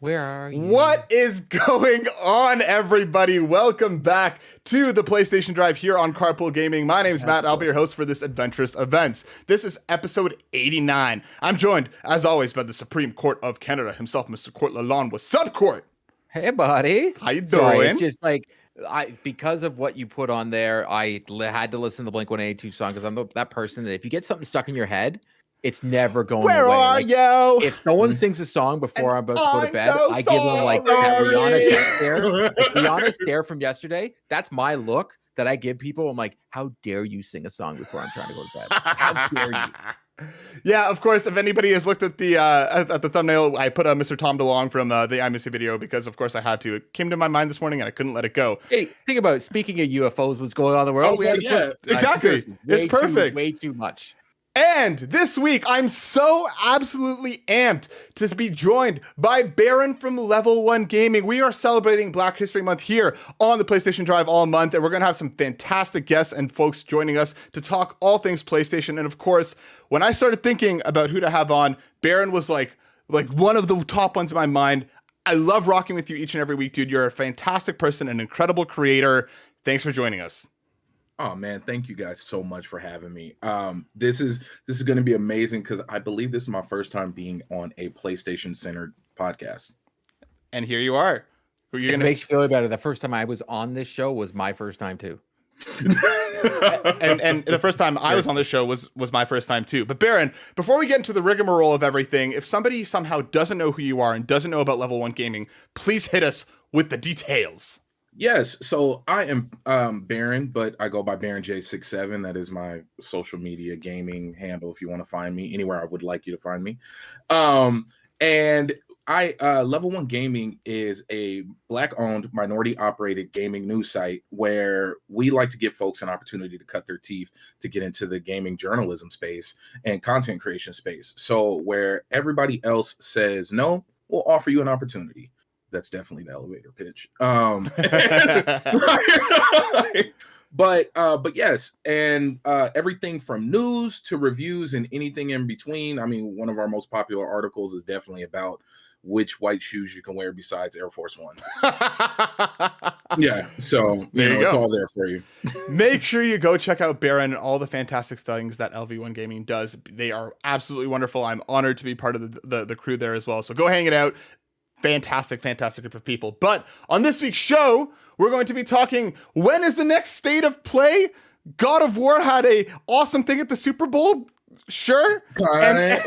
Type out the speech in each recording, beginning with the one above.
Where are you? What is going on, everybody? Welcome back to the PlayStation Drive here on Carpool Gaming. My name is Matt. I'll be your host for this adventurous events. This is episode 89. I'm joined, as always, by the Supreme Court of Canada himself, Mr. Court Lalonde. What's up, Court? Hey, buddy. How you doing? Sorry, it's just like because of what you put on there, I had to listen to the Blink-182 song because I'm that person that if you get something stuck in your head, it's never going away. Where are you? If someone sings a song before I'm about to go to bed, I give them like that Rihanna stare. Rihanna stare from yesterday. That's my look that I give people. I'm like, how dare you sing a song before I'm trying to go to bed? How dare you? Yeah, of course. If anybody has looked at the thumbnail, I put Mr. Tom DeLong from the I Miss You video because, of course, I had to. It came to my mind this morning and I couldn't let it go. Hey, think about it. Speaking of UFOs, what's going on in the world? Exactly. It's perfect. Way too much. And this week, I'm so absolutely amped to be joined by Baron from LV1 Gaming. We are celebrating Black History Month here on the PlayStation Drive all month, and we're going to have some fantastic guests and folks joining us to talk all things PlayStation. And of course, when I started thinking about who to have on, Baron was like one of the top ones in my mind. I love rocking with you each and every week, dude. You're a fantastic person, an incredible creator. Thanks for joining us. Oh man, thank you guys so much for having me. This is going to be amazing because I believe this is my first time being on a PlayStation centered podcast. And here you are. It makes you feel better. The first time I was on this show was my first time too. and the first time I was on this show was my first time too. But Baron, before we get into the rigmarole of everything, if somebody somehow doesn't know who you are and doesn't know about LV1 Gaming, please hit us with the details. Yes, so I am Baron, but I go by Baron J67. That is my social media gaming handle if you want to find me anywhere I would like you to find me. And I LV1 Gaming is a Black-owned, minority-operated gaming news site where we like to give folks an opportunity to cut their teeth to get into the gaming journalism space and content creation space. So where everybody else says no, we'll offer you an opportunity. That's definitely the elevator pitch. But yes, and everything from news to reviews and anything in between. I mean, one of our most popular articles is definitely about which white shoes you can wear besides Air Force Ones. Yeah, so it's all there for you. Make sure you go check out Baron and all the fantastic things that LV1 Gaming does. They are absolutely wonderful. I'm honored to be part of the crew there as well. So go hang it out. Fantastic group of people. But on this week's show, we're going to be talking, when is the next state of play? God of War had a awesome thing at the Super Bowl. Sure. And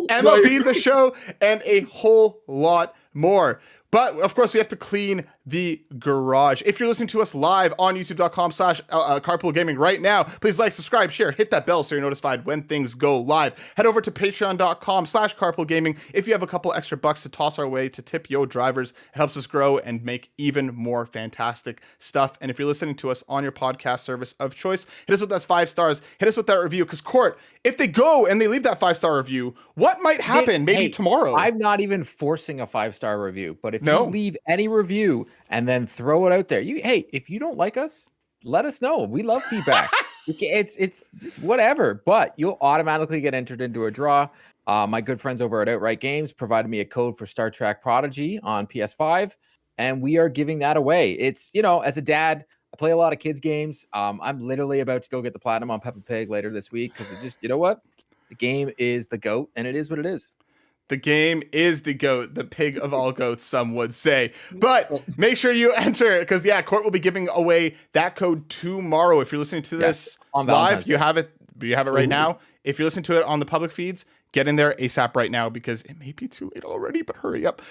MLB the show and a whole lot more. But of course, we have to clean the garage. If you're listening to us live on youtube.com/Carpool Gaming right now, please like, subscribe, share, hit that bell so you're notified when things go live. Head over to patreon.com/Carpool Gaming if you have a couple extra bucks to toss our way to tip yo drivers. It helps us grow and make even more fantastic stuff. And if you're listening to us on your podcast service of choice, hit us with those 5 stars. Hit us with that review. Because Court, if they go and they leave that 5-star review, what might happen maybe tomorrow? I'm not even forcing a 5-star review, but if you leave any review and then throw it out there, if you don't like us, let us know. We love feedback. It's just whatever, but you'll automatically get entered into a draw. My good friends over at Outright Games provided me a code for Star Trek Prodigy on PS5, and we are giving that away. It's, as a dad, I play a lot of kids games. I'm literally about to go get the platinum on Peppa Pig later this week because it just, the game is the GOAT, and it is what it is. The game is the GOAT, the pig of all goats, some would say. But make sure you enter, because, Court will be giving away that code tomorrow. If you're listening to this live, you have it right now. If you're listening to it on the public feeds, get in there ASAP right now, because it may be too late already, but hurry up.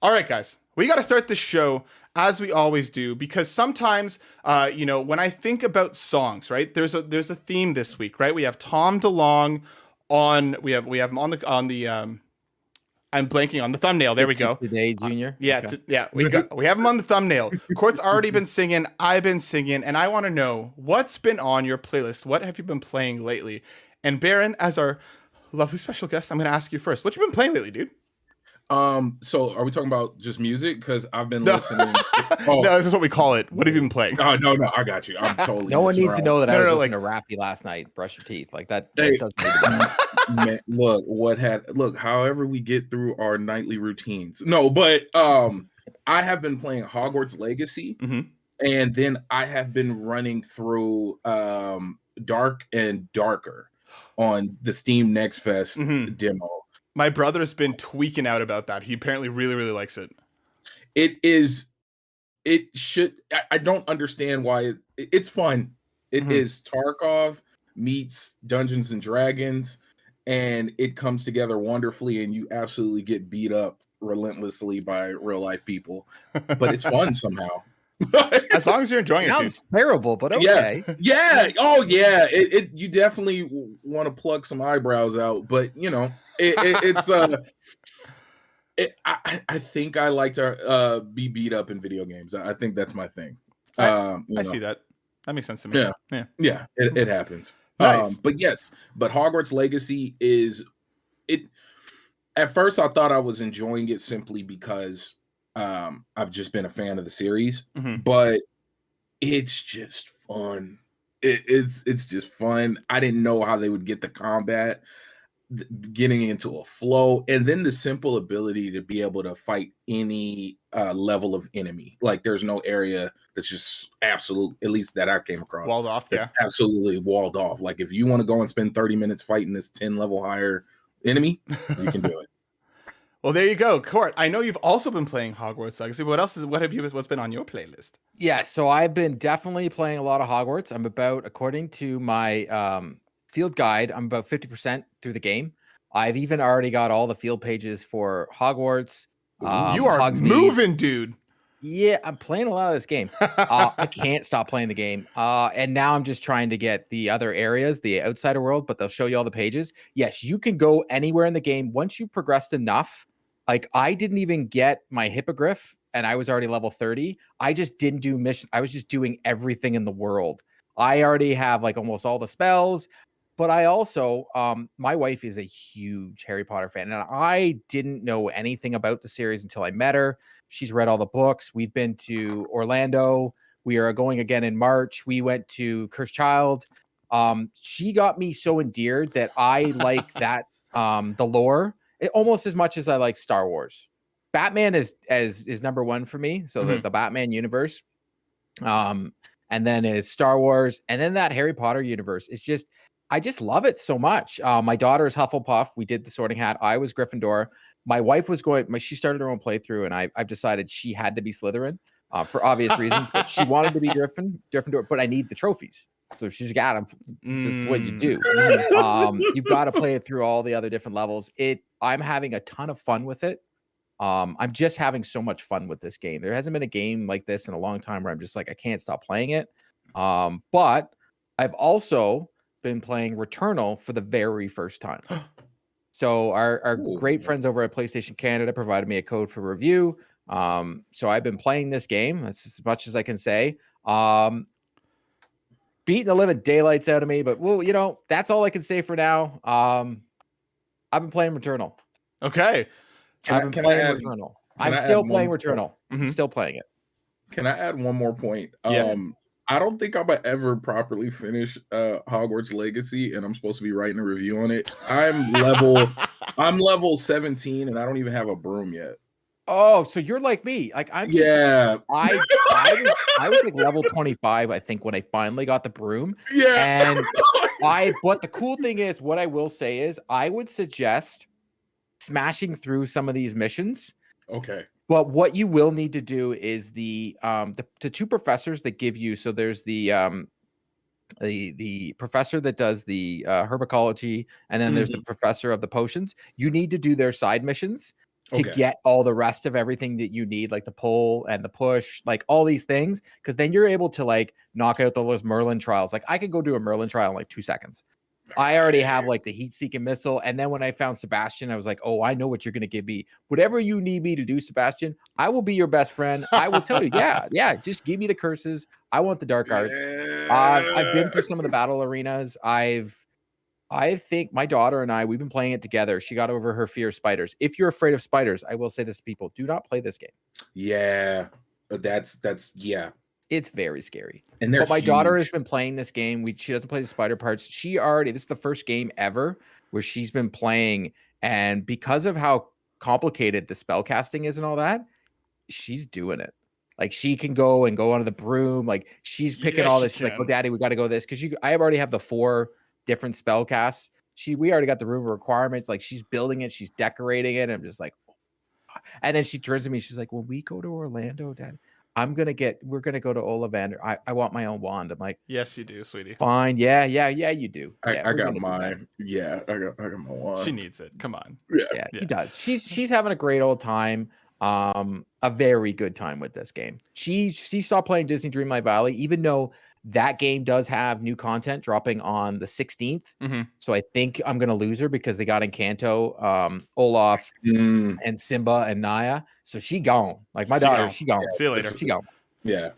All right, guys, we got to start the show as we always do, because sometimes, when I think about songs, right, there's a theme this week, right? We have Tom DeLong on, we have him on the I'm blanking on the thumbnail. There we go. Today, Junior. We have him on the thumbnail. Court's already been singing. I've been singing, and I want to know what's been on your playlist. What have you been playing lately? And Baron, as our lovely special guest, I'm going to ask you first. What you been playing lately, dude? So are we talking about just music? Because I've been No. listening. No, this is what we call it. What have you been playing? Oh no, I got you. I'm totally. No one messing needs to around. know that I was no, listening to Raffi last night. Brush your teeth. Like that Hey, doesn't need to be. man, look, however we get through our nightly routines. No, but I have been playing Hogwarts Legacy, and then I have been running through Dark and Darker on the Steam Next Fest demo. My brother's been tweaking out about that. He apparently really, really likes it. I don't understand why it's fun. It is Tarkov meets Dungeons and Dragons, and it comes together wonderfully, and you absolutely get beat up relentlessly by real life people, but it's fun somehow. As long as you're enjoying it. Sounds terrible, but okay. Yeah. Oh yeah. You definitely want to pluck some eyebrows out, but you know, it's I think I like to be beat up in video games. I think that's my thing. I see that. That makes sense to me. Yeah. It happens. Nice. But Hogwarts Legacy is it. At first, I thought I was enjoying it simply because I've just been a fan of the series, but it's just fun. It's just fun. I didn't know how they would get the combat getting into a flow, and then the simple ability to be able to fight any level of enemy. Like there's no area that's just absolute, at least that I came across, walled off. That's absolutely walled off. Like if you want to go and spend 30 minutes fighting this 10 level higher enemy, you can do it. Well, there you go, Court. I know you've also been playing Hogwarts Legacy. What's been on your playlist? Yeah, so I've been definitely playing a lot of Hogwarts. I'm about, according to my field guide, I'm about 50% through the game. I've even already got all the field pages for Hogwarts. You are Hogsmeade. moving, dude. Yeah, I'm playing a lot of this game. I can't stop playing the game. And now I'm just trying to get the other areas, the outsider world, but they'll show you all the pages. Yes, you can go anywhere in the game once you progressed enough. Like I didn't even get my hippogriff and I was already level 30. I just didn't do missions. I was just doing everything in the world. I already have like almost all the spells, but I also, my wife is a huge Harry Potter fan, and I didn't know anything about the series until I met her. She's read all the books. We've been to Orlando. We are going again in March. We went to Cursed Child. She got me so endeared that I like that, the lore almost as much as I like Star Wars. Batman is number one for me. So the Batman universe, and then is Star Wars, and then that Harry Potter universe is just, I just love it so much. My daughter is Hufflepuff. We did the Sorting Hat. I was Gryffindor. My wife was she started her own playthrough, and I've decided she had to be Slytherin for obvious reasons, but she wanted to be Gryffindor, but I need the trophies. So she's got them. That's what you do. You've got to play it through all the other different levels. I'm having a ton of fun with it. I'm just having so much fun with this game. There hasn't been a game like this in a long time where I'm just like, I can't stop playing it. But I've also been playing Returnal for the very first time. So our great friends over at PlayStation Canada provided me a code for review. So I've been playing this game. That's as much as I can say. Beating the living daylights out of me, but well, that's all I can say for now. I've been playing Returnal. Okay. I've been playing Returnal. I'm still playing Returnal. Still playing it. Can I add one more point? Yeah. I don't think I'm gonna ever properly finish Hogwarts Legacy, and I'm supposed to be writing a review on it. I'm level 17, and I don't even have a broom yet. Oh, so you're like me. Like I was like level 25, I think, when I finally got the broom. Yeah. And but the cool thing is, what I will say is I would suggest smashing through some of these missions. Okay. But what you will need to do is the two professors that give you, so there's the professor that does the herbology, and then there's the professor of the potions. You need to do their side missions to get all the rest of everything that you need, like the pull and the push, like all these things, because then you're able to like knock out those Merlin trials. Like I could go do a Merlin trial in like 2 seconds. I already have like the heat-seeking missile, and then when I found Sebastian, I was like, "Oh, I know what you're gonna give me. Whatever you need me to do, Sebastian, I will be your best friend. I will tell you, yeah. Just give me the curses. I want the dark arts. I've been through some of the battle arenas. I've I think my daughter and I, we've been playing it together. She got over her fear of spiders. If you're afraid of spiders, I will say this to people, do not play this game. Yeah, that's yeah. It's very scary. And but my daughter has huge. been playing this game. She doesn't play the spider parts. This is the first game ever where she's been playing. And because of how complicated the spell casting is and all that, she's doing it. Like she can go under the broom. Like she's picking all this. She's like, "Oh, Daddy, we got to go this." Because I already have the 4 different spell casts. We already got the room requirements. Like she's building it, she's decorating it. And I'm just like, and then she turns to me. She's like, "When we go to Orlando, Dad, we're gonna go to Ollivander. I want my own wand." I'm like, yes, you do, sweetie. Fine. Yeah, you do. Yeah, I got mine. Yeah, I got my wand. She needs it. Come on. Yeah, she does. She's having a great old time. A very good time with this game. She stopped playing Disney Dreamlight Valley, even though that game does have new content dropping on the 16th. So I think I'm gonna lose her because they got Encanto, Olaf, and Simba and Naya. So she gone. Like my daughter, she gone. See you later. She gone. Yeah.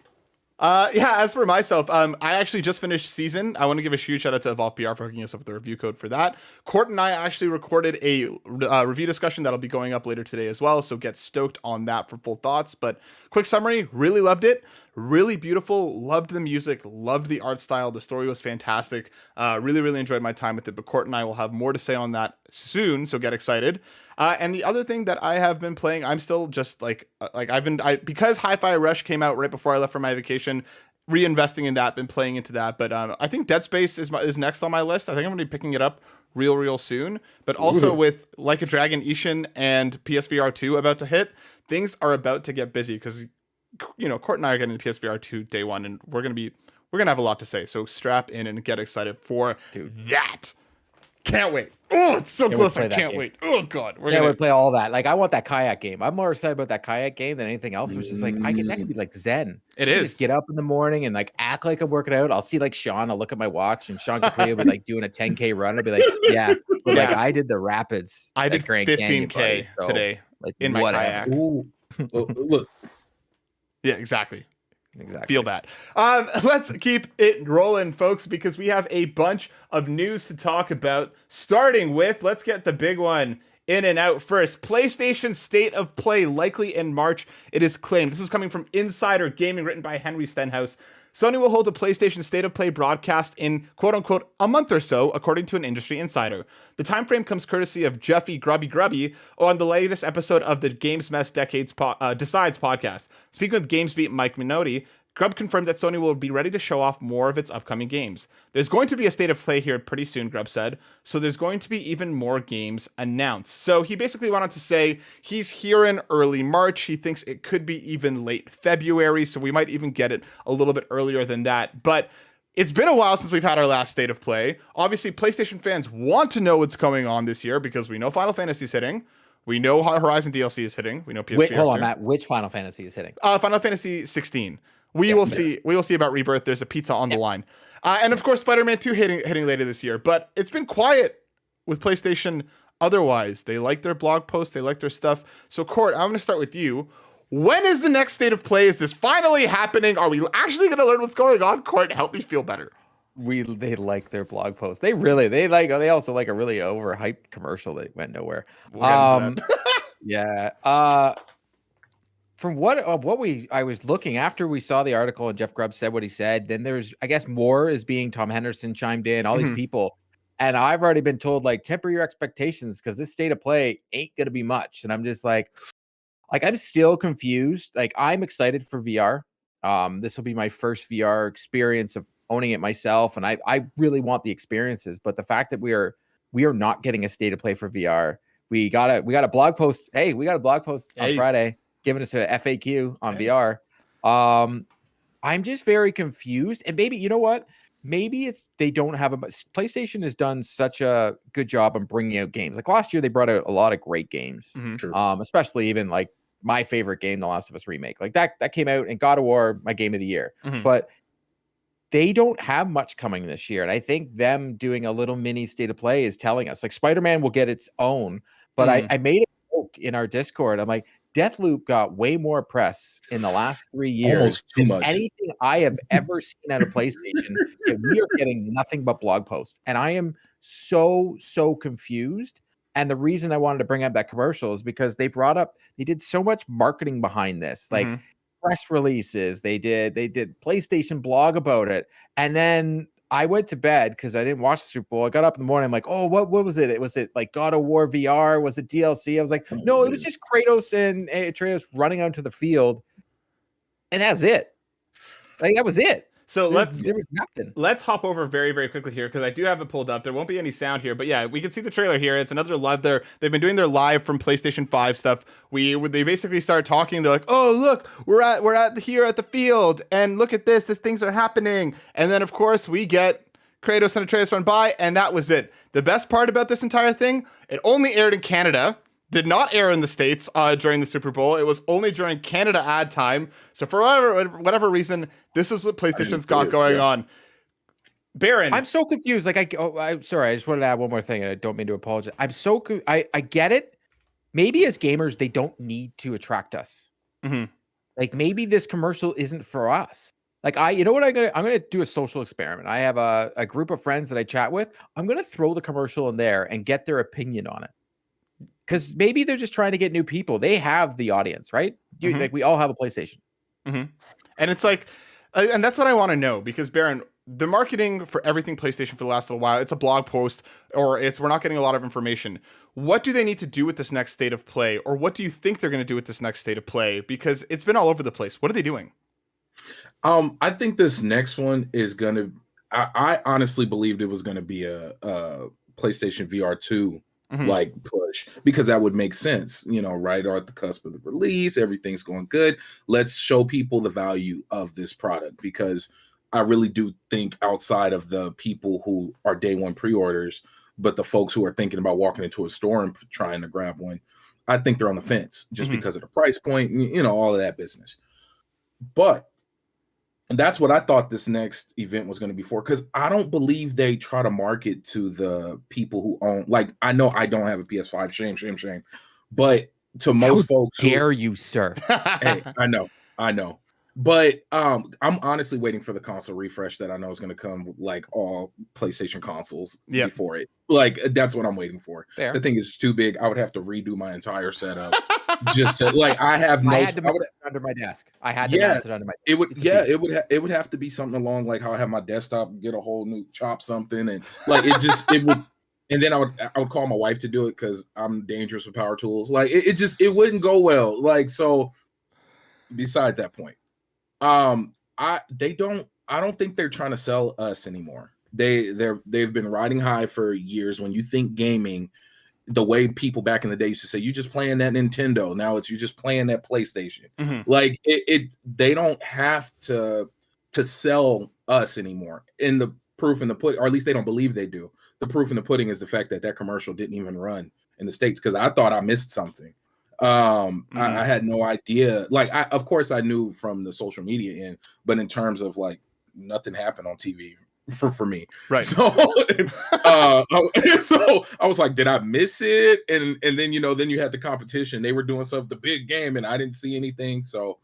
As for myself, I actually just finished Season. I want to give a huge shout out to Evolve PR for hooking us up with the review code for that. Court and I actually recorded a review discussion that'll be going up later today as well, so get stoked on that for full thoughts. But quick summary, really loved it. Really beautiful, loved the music, loved the art style. The story was fantastic. Really enjoyed my time with it. But Court and I will have more to say on that soon, so get excited. And the other thing that I have been playing, I'm still just because Hi-Fi Rush came out right before I left for my vacation, reinvesting in that, been playing into that. But I think Dead Space is next on my list. I think I'm going to be picking it up real soon. But also with Like a Dragon Ishin and PSVR 2 about to hit, things are about to get busy because, Court and I are getting the PSVR 2 day one, and we're going to have a lot to say. So strap in and get excited for that. Can't wait. Oh, it's so close. I can't wait. Oh God. We're gonna play all that. Like I want that kayak game. I'm more excited about that kayak game than anything else. Which is like that could be like zen. It is. Just get up in the morning and like act like I'm working out. I'll see like Sean. I'll look at my watch and Sean Capri will be like doing a 10K run. I'll be like, yeah. But like I did the rapids. I did Grand 15K Canyon, buddy, so, today like, in my kayak. Ooh. Look. Yeah, exactly. Exactly. Feel that. Let's keep it rolling, folks, because we have a bunch of news to talk about. Starting with, let's get the big one in and out first. PlayStation State of Play likely in March. It is claimed. This is coming from Insider Gaming, written by Henry Stenhouse. Sony will hold a PlayStation State of Play broadcast in quote-unquote a month or so, according to an industry insider. The time frame comes courtesy of Jeffy Grubby on the latest episode of the Games Mess Decides podcast. Speaking with GamesBeat Mike Minotti, Grubb confirmed that Sony will be ready to show off more of its upcoming games. There's going to be a State of Play here pretty soon, Grubb said, so there's going to be even more games announced. So he basically wanted to say he's here in early March. He thinks it could be even late February, so we might even get it a little bit earlier than that. But it's been a while since we've had our last State of Play. Obviously, PlayStation fans want to know what's going on this year because we know Final Fantasy is hitting. We know Horizon DLC is hitting. We know PS4. Wait, hold on, Matt. Which Final Fantasy is hitting? Final Fantasy 16. We will see about Rebirth. There's a pizza on the line. And of course, Spider-Man 2 hitting later this year. But it's been quiet with PlayStation otherwise. They like their blog posts. They like their stuff. So, Court, I'm going to start with you. When is the next State of Play? Is this finally happening? Are we actually going to learn what's going on? Court, help me feel better. They like their blog posts. They also like a really overhyped commercial that went nowhere. We'll yeah. From what I was looking after we saw the article and Jeff Grubb said what he said, then there's, I guess, more is being Tom Henderson chimed in, all these people. And I've already been told, like, temper your expectations because this State of Play ain't going to be much. And I'm just like, I'm still confused. Like, I'm excited for VR. This will be my first VR experience of owning it myself. And I really want the experiences. But the fact that we are not getting a State of Play for VR, we got a blog post. Hey, we got a blog post on Friday giving us a FAQ on VR. I'm just very confused. And maybe, you know what? Maybe it's they don't have PlayStation has done such a good job on bringing out games. Like last year, they brought out a lot of great games, especially even like my favorite game, The Last of Us Remake. Like that came out, and God of War, my game of the year. But they don't have much coming this year. And I think them doing a little mini State of Play is telling us, like, Spider-Man will get its own. But I made a joke in our Discord. I'm like, Deathloop got way more press in the last 3 years Almost too much. Anything I have ever seen at a PlayStation. And we are getting nothing but blog posts. And I am so confused. And the reason I wanted to bring up that commercial is because they did so much marketing behind this, like press releases. They did PlayStation blog about it. And then I went to bed because I didn't watch the Super Bowl. I got up in the morning. I'm like, oh, what was it? Was it like God of War VR? Was it DLC? I was like, no, it was just Kratos and Atreus running onto the field. And that's it. Like, that was it. So there was nothing. Let's hop over very, very quickly here because I do have it pulled up. There won't be any sound here, but yeah, we can see the trailer here. It's another live. They've been doing their live from PlayStation 5 stuff. They basically start talking. They're like, "Oh, look, we're here at the field, and look at this. These things are happening." And then, of course, we get Kratos and Atreus run by, and that was it. The best part about this entire thing, it only aired in Canada. Did not air in the States during the Super Bowl. It was only during Canada ad time. So for whatever reason, this is what PlayStation's got going on. Baron, I'm so confused. Like, I'm sorry. I just wanted to add one more thing, and I don't mean to apologize. I get it. Maybe as gamers, they don't need to attract us. Like, maybe this commercial isn't for us. Like, you know what I'm gonna do a social experiment. I have a group of friends that I chat with. I'm gonna throw the commercial in there and get their opinion on it. Because maybe they're just trying to get new people. They have the audience, right? Like, we all have a PlayStation. And it's like, and that's what I want to know, because Baron, the marketing for everything PlayStation for the last little while, it's a blog post, or we're not getting a lot of information. What do they need to do with this next state of play? Or what do you think they're going to do with this next state of play? Because it's been all over the place. What are they doing? I think this next one is going to, I honestly believed it was going to be a PlayStation VR 2 like push, because that would make sense, right at the cusp of the release, everything's going good. Let's show people the value of this product, because I really do think, outside of the people who are day one pre-orders, but the folks who are thinking about walking into a store and trying to grab one, I think they're on the fence just because of the price point, all of that business. But that's what I thought this next event was going to be for, because I don't believe they try to market to the people who own, like, I know I don't have a PS5, shame, but to most folks, dare you, sir? Hey, I know, but I'm honestly waiting for the console refresh that I know is going to come with, like, all PlayStation consoles before it. Like, that's what I'm waiting for. Fair. The thing is too big. I would have to redo my entire setup. Just to, like, I had to mount it under my desk. I had to mount it under my desk. It would have to be something along like how I have my desktop, get a whole new chop something, and like it would, and then I would call my wife to do it because I'm dangerous with power tools. Like, it wouldn't go well. Like, so beside that point, I don't think they're trying to sell us anymore. They've been riding high for years. When you think gaming, the way people back in the day used to say, you just playing that Nintendo. Now it's you just playing that PlayStation. Like, they don't have to sell us anymore. And the proof in the pudding, or at least they don't believe they do. The proof in the pudding is the fact that commercial didn't even run in the States, because I thought I missed something. I had no idea. Like, of course I knew from the social media end, but in terms of, like, nothing happened on TV for me, right? So so I was like, did I miss it? And then then you had the competition. They were doing stuff, the big game, and I didn't see anything. So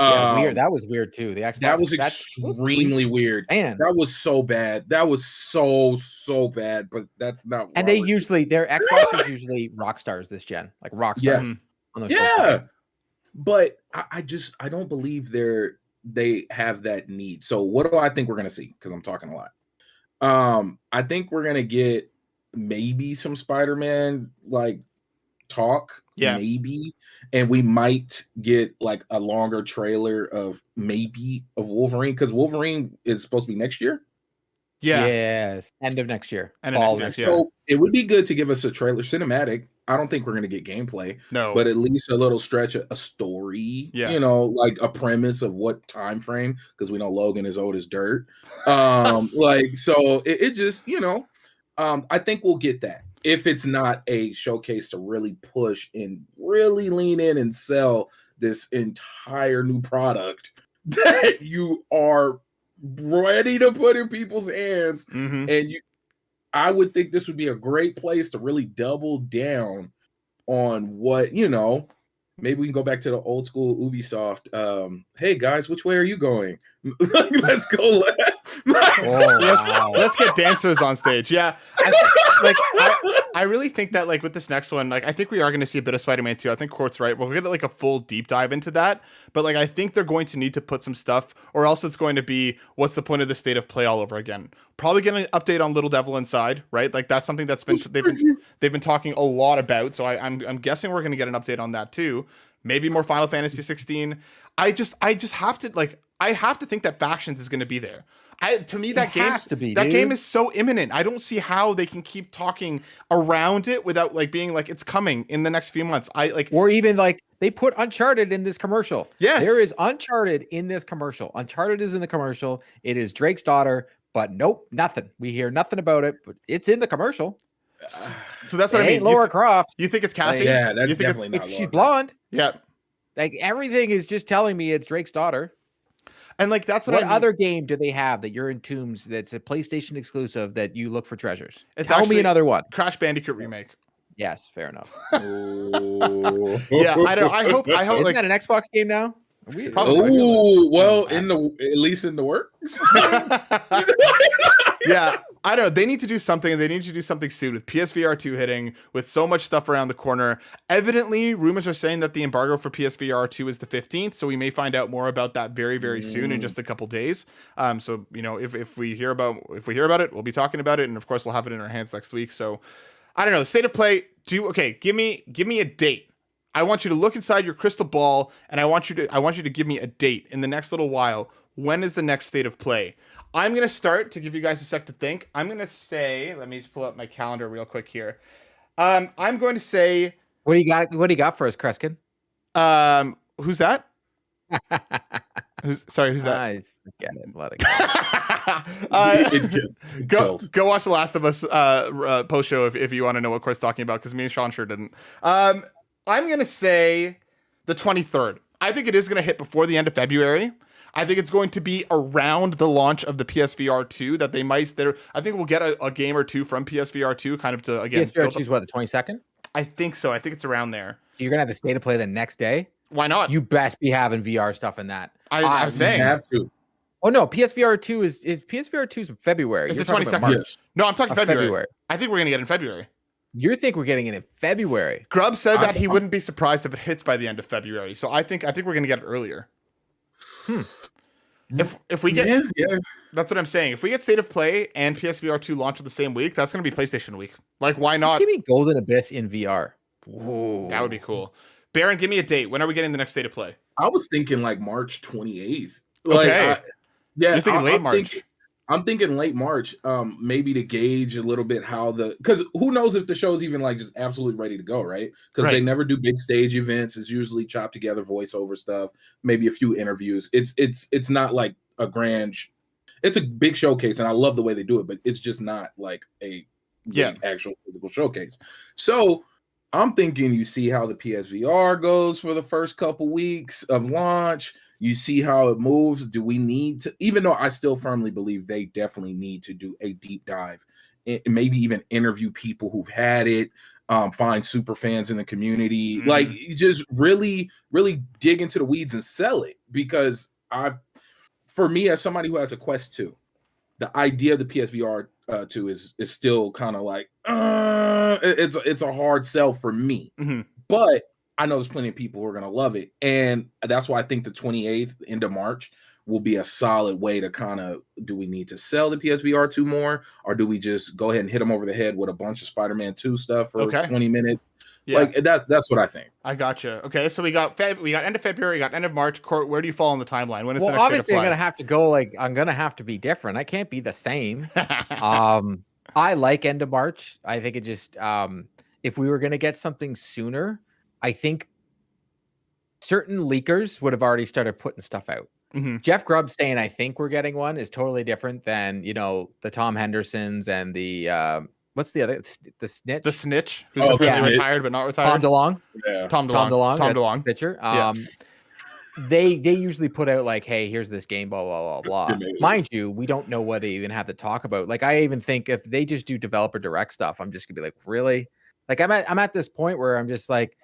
weird. That was weird too. The Xbox, that was extremely weird. Man, that was so bad. That was so bad. But that's not. And their Xbox is usually rock stars this gen, like rock stars. But I don't believe they have that need. So what do I think we're gonna see? Because I'm talking a lot. I think we're gonna get maybe some Spider-Man like talk, maybe, and we might get like a longer trailer of Wolverine, because Wolverine is supposed to be next year. Yes, end of next year. So it would be good to give us a trailer cinematic. I don't think we're going to get gameplay, but at least a little stretch, a story, like a premise of what time frame, because we know Logan is old as dirt. Like, so it just, I think we'll get that. If it's not a showcase to really push and really lean in and sell this entire new product that you are ready to put in people's hands, and I would think this would be a great place to really double down on what Maybe we can go back to the old school Ubisoft. Hey guys, which way are you going? Let's go. Let's get dancers on stage. Yeah, I really think that like with this next one, like I think we are going to see a bit of Spider-Man 2. I think Court's right. We'll get like a full deep dive into that. But like I think they're going to need to put some stuff, or else it's going to be what's the point of the state of play all over again. Probably getting an update on Little Devil Inside, right? Like that's something that's been they've been talking a lot about. So I'm guessing we're going to get an update on that too. Maybe more Final Fantasy 16. I just have to like. I have to think that Factions is going to be there. To me, that game is so imminent. I don't see how they can keep talking around it without like being like it's coming in the next few months. Or even like they put Uncharted in this commercial. Yes, there is Uncharted in this commercial. Uncharted is in the commercial. It is Drake's daughter, but nope, nothing. We hear nothing about it, but it's in the commercial. So that's what I mean. Laura Croft. You think it's Cassie? Yeah, that's you think definitely not. She's blonde. Yeah, like everything is just telling me it's Drake's daughter. And like that's what other game do they have that you're in Tombs that's a PlayStation exclusive that you look for treasures? It's Tell me another one. Crash Bandicoot remake. Yes, fair enough. Yeah, I don't. I hope. Isn't like that an Xbox game now? Oh well, at least in the works. Yeah, I don't know. They need to do something. They need to do something soon with PSVR 2 hitting, with so much stuff around the corner. Evidently, rumors are saying that the embargo for PSVR 2 is the 15th, so we may find out more about that very, very soon in just a couple days. So you know, if we hear about it, we'll be talking about it, and of course, we'll have it in our hands next week. So I don't know. State of play. Give me a date. I want you to look inside your crystal ball, and I want you to give me a date in the next little while. When is the next state of play? I'm going to start to give you guys a sec to think. I'm going to say, let me just pull up my calendar real quick here. I'm going to say, what do you got? What do you got for us, Kreskin? Who's that? Who's that? I forget it. Let it go. Go watch The Last of Us post show if you want to know what Corey's talking about, because me and Sean sure didn't. I'm going to say the 23rd. I think it is going to hit before the end of February. I think it's going to be around the launch of the PSVR 2 that they might. I think we'll get a game or two from PSVR 2 kind of to, again. PSVR 2 is what, the 22nd? I think so. I think it's around there. You're going to have the state of play the next day? Why not? You best be having VR stuff in that. I'm saying. You have to. Oh, no. PSVR 2 is PSVR 2 is in February. It's the 22nd. Yes. No, I'm talking February. I think we're going to get it in February. You think we're getting it in February? Grubb said that he wouldn't be surprised if it hits by the end of February. So I think we're going to get it earlier. If we get, that's what I'm saying. If we get State of Play and PSVR 2 launch on the same week, that's going to be PlayStation week. Like, why not? Just give me Golden Abyss in VR. Whoa. That would be cool. Baron, give me a date. When are we getting the next State of Play? I was thinking like March 28th. Okay. You're thinking late March. I'm thinking late March, maybe to gauge a little bit how because who knows if the show's even like just absolutely ready to go, right? Because they never do big stage events. It's usually chopped together voiceover stuff, maybe a few interviews. It's not like a grand. It's a big showcase, and I love the way they do it, but it's just not like a actual physical showcase. So I'm thinking you see how the PSVR goes for the first couple weeks of launch. You see how it moves. Do we need to, even though I still firmly believe they definitely need to do a deep dive, maybe even interview people who've had it, find super fans in the community, like just really, really dig into the weeds and sell it. Because for me, as somebody who has a Quest 2, the idea of the PSVR 2 is still kind of like, it's a hard sell for me. But I know there's plenty of people who are going to love it. And that's why I think the 28th, end of March, will be a solid way to kind of, do we need to sell the PSVR 2 more? Or do we just go ahead and hit them over the head with a bunch of Spider-Man 2 stuff for 20 minutes? Yeah. Like that's what I think. I gotcha. Okay, so we got end of February, we got end of March. Court, where do you fall on the timeline? When is the next obviously I'm gonna have to be different. I can't be the same. I like end of March. I think it just if we were gonna get something sooner, I think certain leakers would have already started putting stuff out. Jeff Grubb saying, I think we're getting one, is totally different than, the Tom Hendersons and the, what's the other, the Snitch? The Snitch, who's retired but not retired. Tom DeLonge. Yeah. Tom DeLonge. Pitcher. They usually put out like, hey, here's this game, blah, blah, blah, blah. Mind you, we don't know what they even have to talk about. Like, I even think if they just do developer direct stuff, I'm just gonna be like, really? Like, I'm at this point where I'm just like,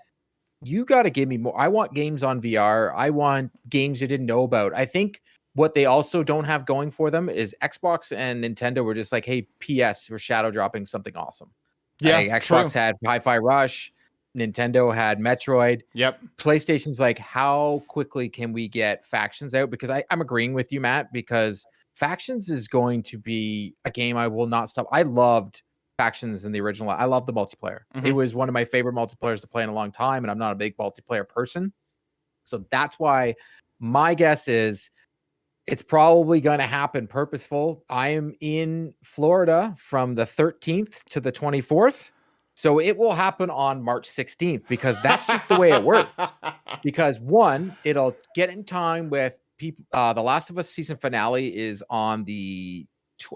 you got to give me more. I want games on VR. I want games you didn't know about. I think what they also don't have going for them is Xbox and Nintendo were just like, hey, PS, we're shadow dropping something awesome. Yeah, like, Xbox had Hi-Fi Rush, Nintendo had Metroid. Yep. PlayStation's like, how quickly can we get Factions out? Because I'm agreeing with you, Matt, because Factions is going to be a game I will not stop. I loved Factions in the original. I love the multiplayer. It was one of my favorite multiplayers to play in a long time, and I'm not a big multiplayer person. So that's why my guess is it's probably going to happen purposeful. I am in Florida from the 13th to the 24th. So it will happen on March 16th because that's just the way it works. Because one, it'll get in time with people. The Last of Us season finale is on the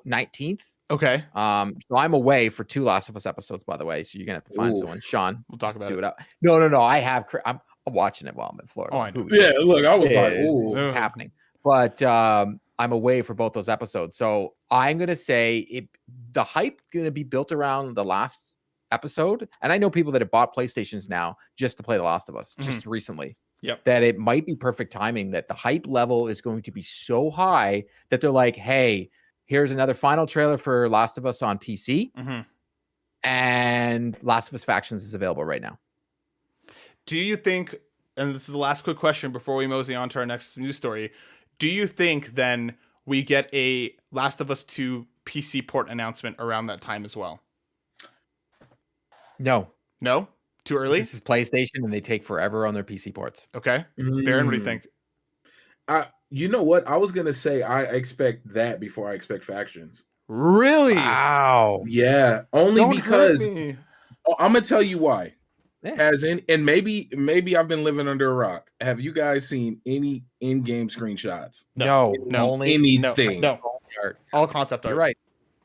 19th. Okay. So I'm away for 2 Last of Us episodes, by the way. So you're gonna have to find someone. Sean, we'll talk about it. No. I have. I'm watching it while I'm in Florida. Oh, I know. Yeah, look, I was like, it's happening. But I'm away for both those episodes. So I'm gonna say the hype gonna be built around the last episode. And I know people that have bought PlayStations now just to play The Last of Us just recently. Yep. That it might be perfect timing that the hype level is going to be so high that they're like, hey, here's another final trailer for Last of Us on PC. And Last of Us Factions is available right now. Do you think, and this is the last quick question before we mosey on to our next news story, do you think then we get a Last of Us 2 PC port announcement around that time as well? No. No? Too early? This is PlayStation and they take forever on their PC ports. Okay. Baron, what do you think? You know what? I was going to say I expect that before I expect Factions. Really? Wow. Yeah. Only Don't because hurt me. I'm going to tell you why. Yeah. And maybe I've been living under a rock. Have you guys seen any in-game screenshots? No. Only anything. No. All concept art. You're right.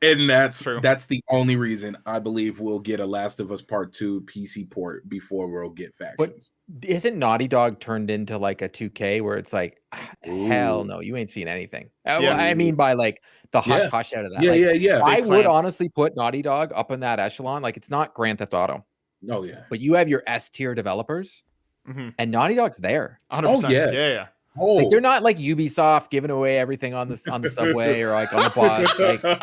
And that's True. That's the only reason I believe we'll get a Last of Us Part 2 PC port before we'll get Factions. But isn't Naughty Dog turned into like a 2K where it's like, hell no, you ain't seen anything. Yeah. I mean by like the hush out of that. Yeah. I would honestly put Naughty Dog up in that echelon. Like it's not Grand Theft Auto. Oh yeah. But you have your S tier developers and Naughty Dog's there. 100%. Oh yeah. Yeah. Oh. Like they're not like Ubisoft giving away everything on the subway or like on the bus.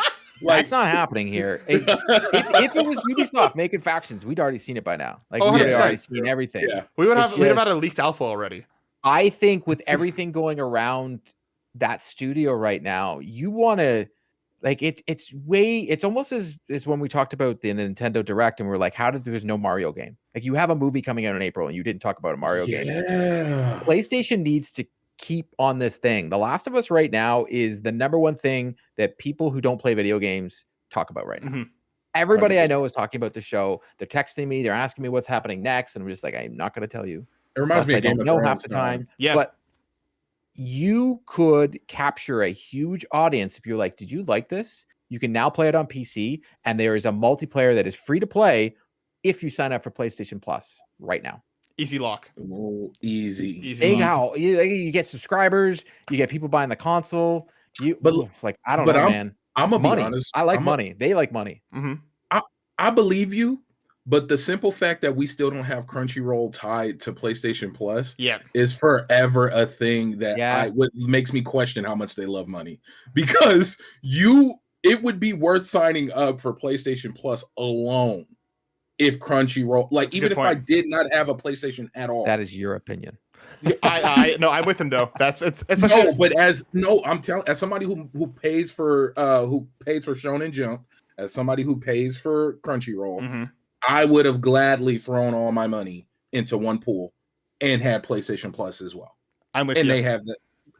Like that's not happening here. If it was Ubisoft making Factions, we'd already seen it by now. Like we'd already seen everything. Yeah. We'd have had a leaked alpha already. I think with everything going around that studio right now, you want to like it's almost as when we talked about the Nintendo Direct and we're like, how did there's no Mario game? Like you have a movie coming out in April and you didn't talk about a Mario game. PlayStation needs to keep on this thing. The Last of Us right now is the number one thing that people who don't play video games talk about right now. Everybody 100%. I know is talking about the show. They're texting me. They're asking me what's happening next. And I'm just like, I'm not going to tell you. It reminds me of Game of Thrones half the time. Yeah. But you could capture a huge audience if you're like, did you like this? You can now play it on PC. And there is a multiplayer that is free to play if you sign up for PlayStation Plus right now. Easy lock. Oh, easy. How you get subscribers, you get people buying the console. I don't know, man. I'm gonna be honest. I like money. They like money. I believe you, but the simple fact that we still don't have Crunchyroll tied to PlayStation Plus, is forever a thing that makes me question how much they love money. Because it would be worth signing up for PlayStation Plus alone. If Crunchyroll, even if I did not have a PlayStation at all, that is your opinion. No, I'm with him though. It's especially I'm telling as somebody who pays for Shonen Jump, as somebody who pays for Crunchyroll, I would have gladly thrown all my money into one pool and had PlayStation Plus as well. I'm with you, and you. they have that.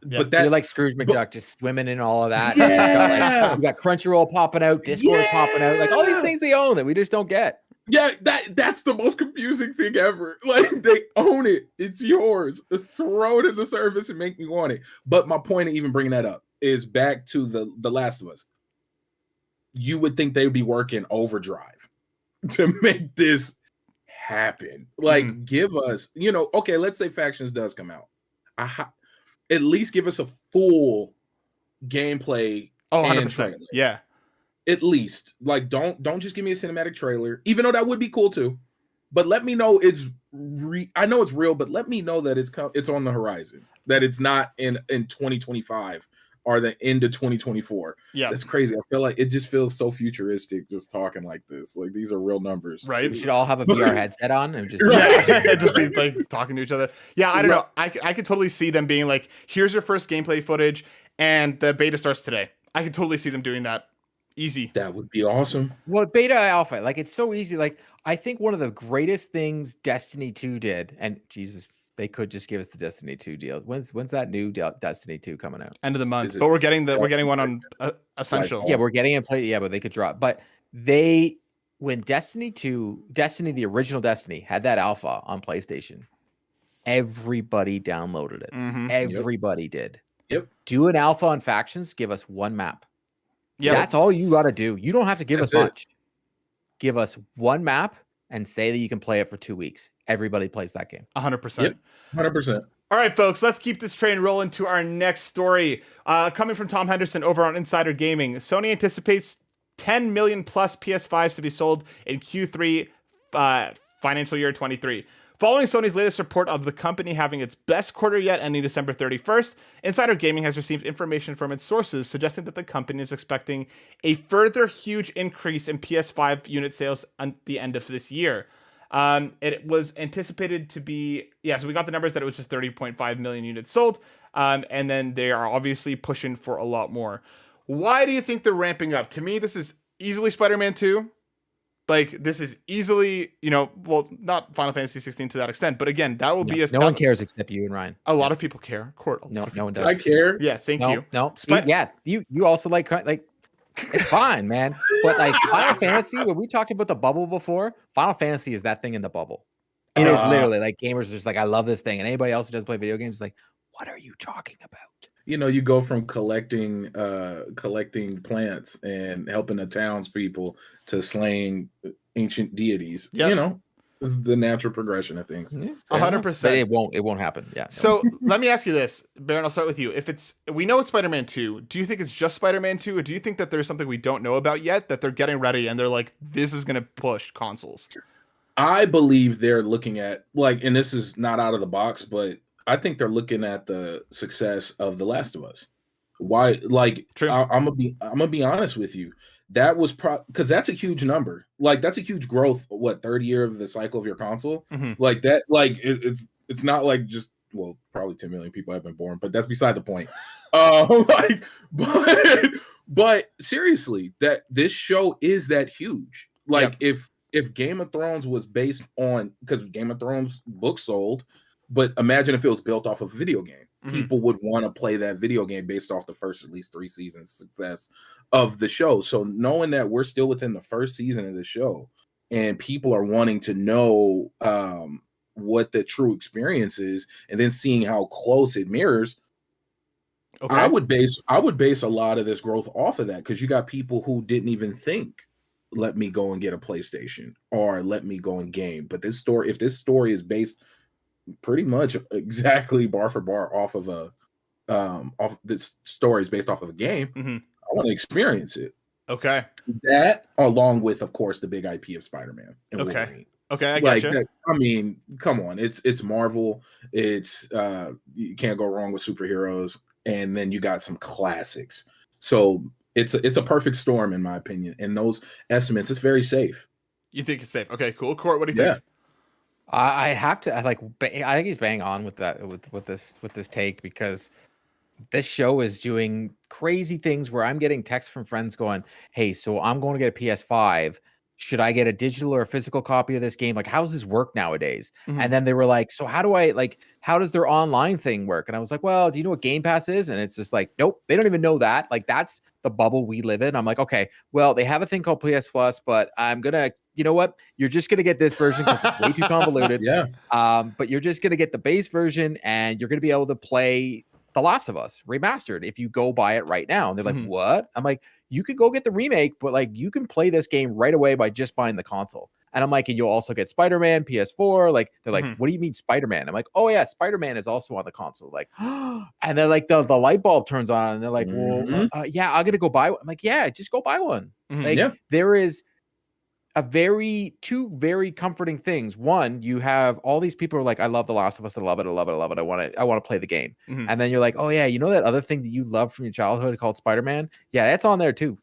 Yeah. But you're like Scrooge McDuck, just swimming in all of that. Yeah, you got Crunchyroll popping out, Discord popping out, like all these things they own that we just don't get. Yeah, that's the most confusing thing ever. Like they own it. It's yours. Throw it in the service and make me want it. But my point of even bringing that up is back to the Last of Us. You would think they would be working overdrive to make this happen. Like give us, okay, let's say Factions does come out. At least give us a full gameplay. 100%. Yeah. At least, don't just give me a cinematic trailer, even though that would be cool too. but let me know it's I know it's real, but let me know that it's on the horizon, that it's not in 2025 or the end of 2024. Yeah, that's crazy. I feel like it just feels so futuristic just talking like this. Like these are real numbers, right? We should all have a VR headset on and just just be like talking to each other. Yeah, I don't know. I could totally see them being like, here's your first gameplay footage, and the beta starts today. I could totally see them doing that. Easy. That would be awesome. Well, beta alpha, like it's so easy. Like I think one of the greatest things Destiny 2 did, and Jesus, they could just give us the Destiny 2 deal. When's that new Destiny 2 coming out? End of the month, but we're getting one on Essential. Yeah, we're getting it play. Yeah, but they could drop. But when Destiny 2, the original Destiny, had that alpha on PlayStation, everybody downloaded it. Mm-hmm. Everybody did. Yep. Do an alpha on factions. Give us one map. Yeah, that's all you got to do. You don't have to give us much. Give us one map and say that you can play it for 2 weeks. Everybody plays that game. 100%. 100%. All right, folks, let's keep this train rolling to our next story. Coming from Tom Henderson over on Insider Gaming, Sony anticipates 10 million plus PS5s to be sold in Q3 financial year 23. Following Sony's latest report of the company having its best quarter yet ending December 31st, Insider Gaming has received information from its sources suggesting that the company is expecting a further huge increase in PS5 unit sales at the end of this year. It was anticipated to be, so we got the numbers that it was just 30.5 million units sold, and then they are obviously pushing for a lot more. Why do you think they're ramping up? To me, this is easily Spider-Man 2. Like, this is easily, not Final Fantasy 16 to that extent, but again, that will be a... No one cares except you and Ryan. A lot of people care. No one does. I care. Yeah, thank you. No, you also like it's fine, man. But like Final Fantasy, when we talked about the bubble before, Final Fantasy is that thing in the bubble. It is literally like gamers are just like, I love this thing. And anybody else who doesn't play video games is like, what are you talking about? You go from collecting plants and helping the townspeople to slaying ancient deities. Yep. This is the natural progression of things. 100%. It won't happen. Yeah. So let me ask you this, Baron. I'll start with you. We know it's Spider-Man 2. Do you think it's just Spider-Man 2, or do you think that there's something we don't know about yet that they're getting ready and they're like, this is going to push consoles? I believe they're looking at and this is not out of the box, but I think they're looking at the success of The Last of Us. Why? True. I'm gonna be honest with you. That was because that's a huge number. That's a huge growth. What, third year of the cycle of your console? Mm-hmm. Like that. It's not like just probably 10 million people have been born, but that's beside the point. But seriously, that this show is that huge. If Game of Thrones was based on, because Game of Thrones books sold. But imagine if it was built off of a video game. Mm-hmm. People would want to play that video game based off the first at least 3 seasons success of the show. So knowing that we're still within the first season of the show and people are wanting to know what the true experience is, and then seeing how close it mirrors, I would base a lot of this growth off of that, because you got people who didn't even think, let me go and get a PlayStation or let me go and game. But if this story is based pretty much exactly bar for bar off of this story is based off of a game, mm-hmm. I want to experience it. Okay. That, along with, of course, the big IP of Spider-Man and Wolverine. Okay, I gotcha. I mean, come on, it's Marvel. It's you can't go wrong with superheroes, and then you got some classics. So it's a perfect storm, in my opinion. And those estimates, it's very safe. You think it's safe? Okay, cool. Court, what do you think? I have to I think he's bang on with that with this take, because this show is doing crazy things where I'm getting texts from friends going, hey, so I'm going to get a PS5. Should I get a digital or a physical copy of this game? Like, how does this work nowadays? Mm-hmm. And then they were like, so how does their online thing work? And I was like, well, do you know what Game Pass is? And it's just like, nope, they don't even know that. Like, that's the bubble we live in. I'm like, okay, well, they have a thing called PS Plus, but I'm going to, you know what? You're just going to get this version because it's way too convoluted. Yeah. But you're just going to get the base version, and you're going to be able to play The Last of Us remastered if you go buy it right now. And they're like, mm-hmm. What? I'm like, you could go get the remake, but like, you can play this game right away by just buying the console. And I'm like, and you'll also get Spider-Man, PS4. Like, they're like, mm-hmm. What do you mean Spider-Man? I'm like, oh yeah, Spider-Man is also on the console. Like, and then like the light bulb turns on, and they're like, mm-hmm. well, yeah, I'm gonna go buy one. I'm like, yeah, just go buy one. Mm-hmm. Like, there is, two very comforting things. One, you have all these people who are like, I love The Last of Us. I love it. I love it. I love it. I want to play the game. Mhm. And then you're like, oh yeah, you know that other thing that you love from your childhood called Spider-Man? Yeah, that's on there too.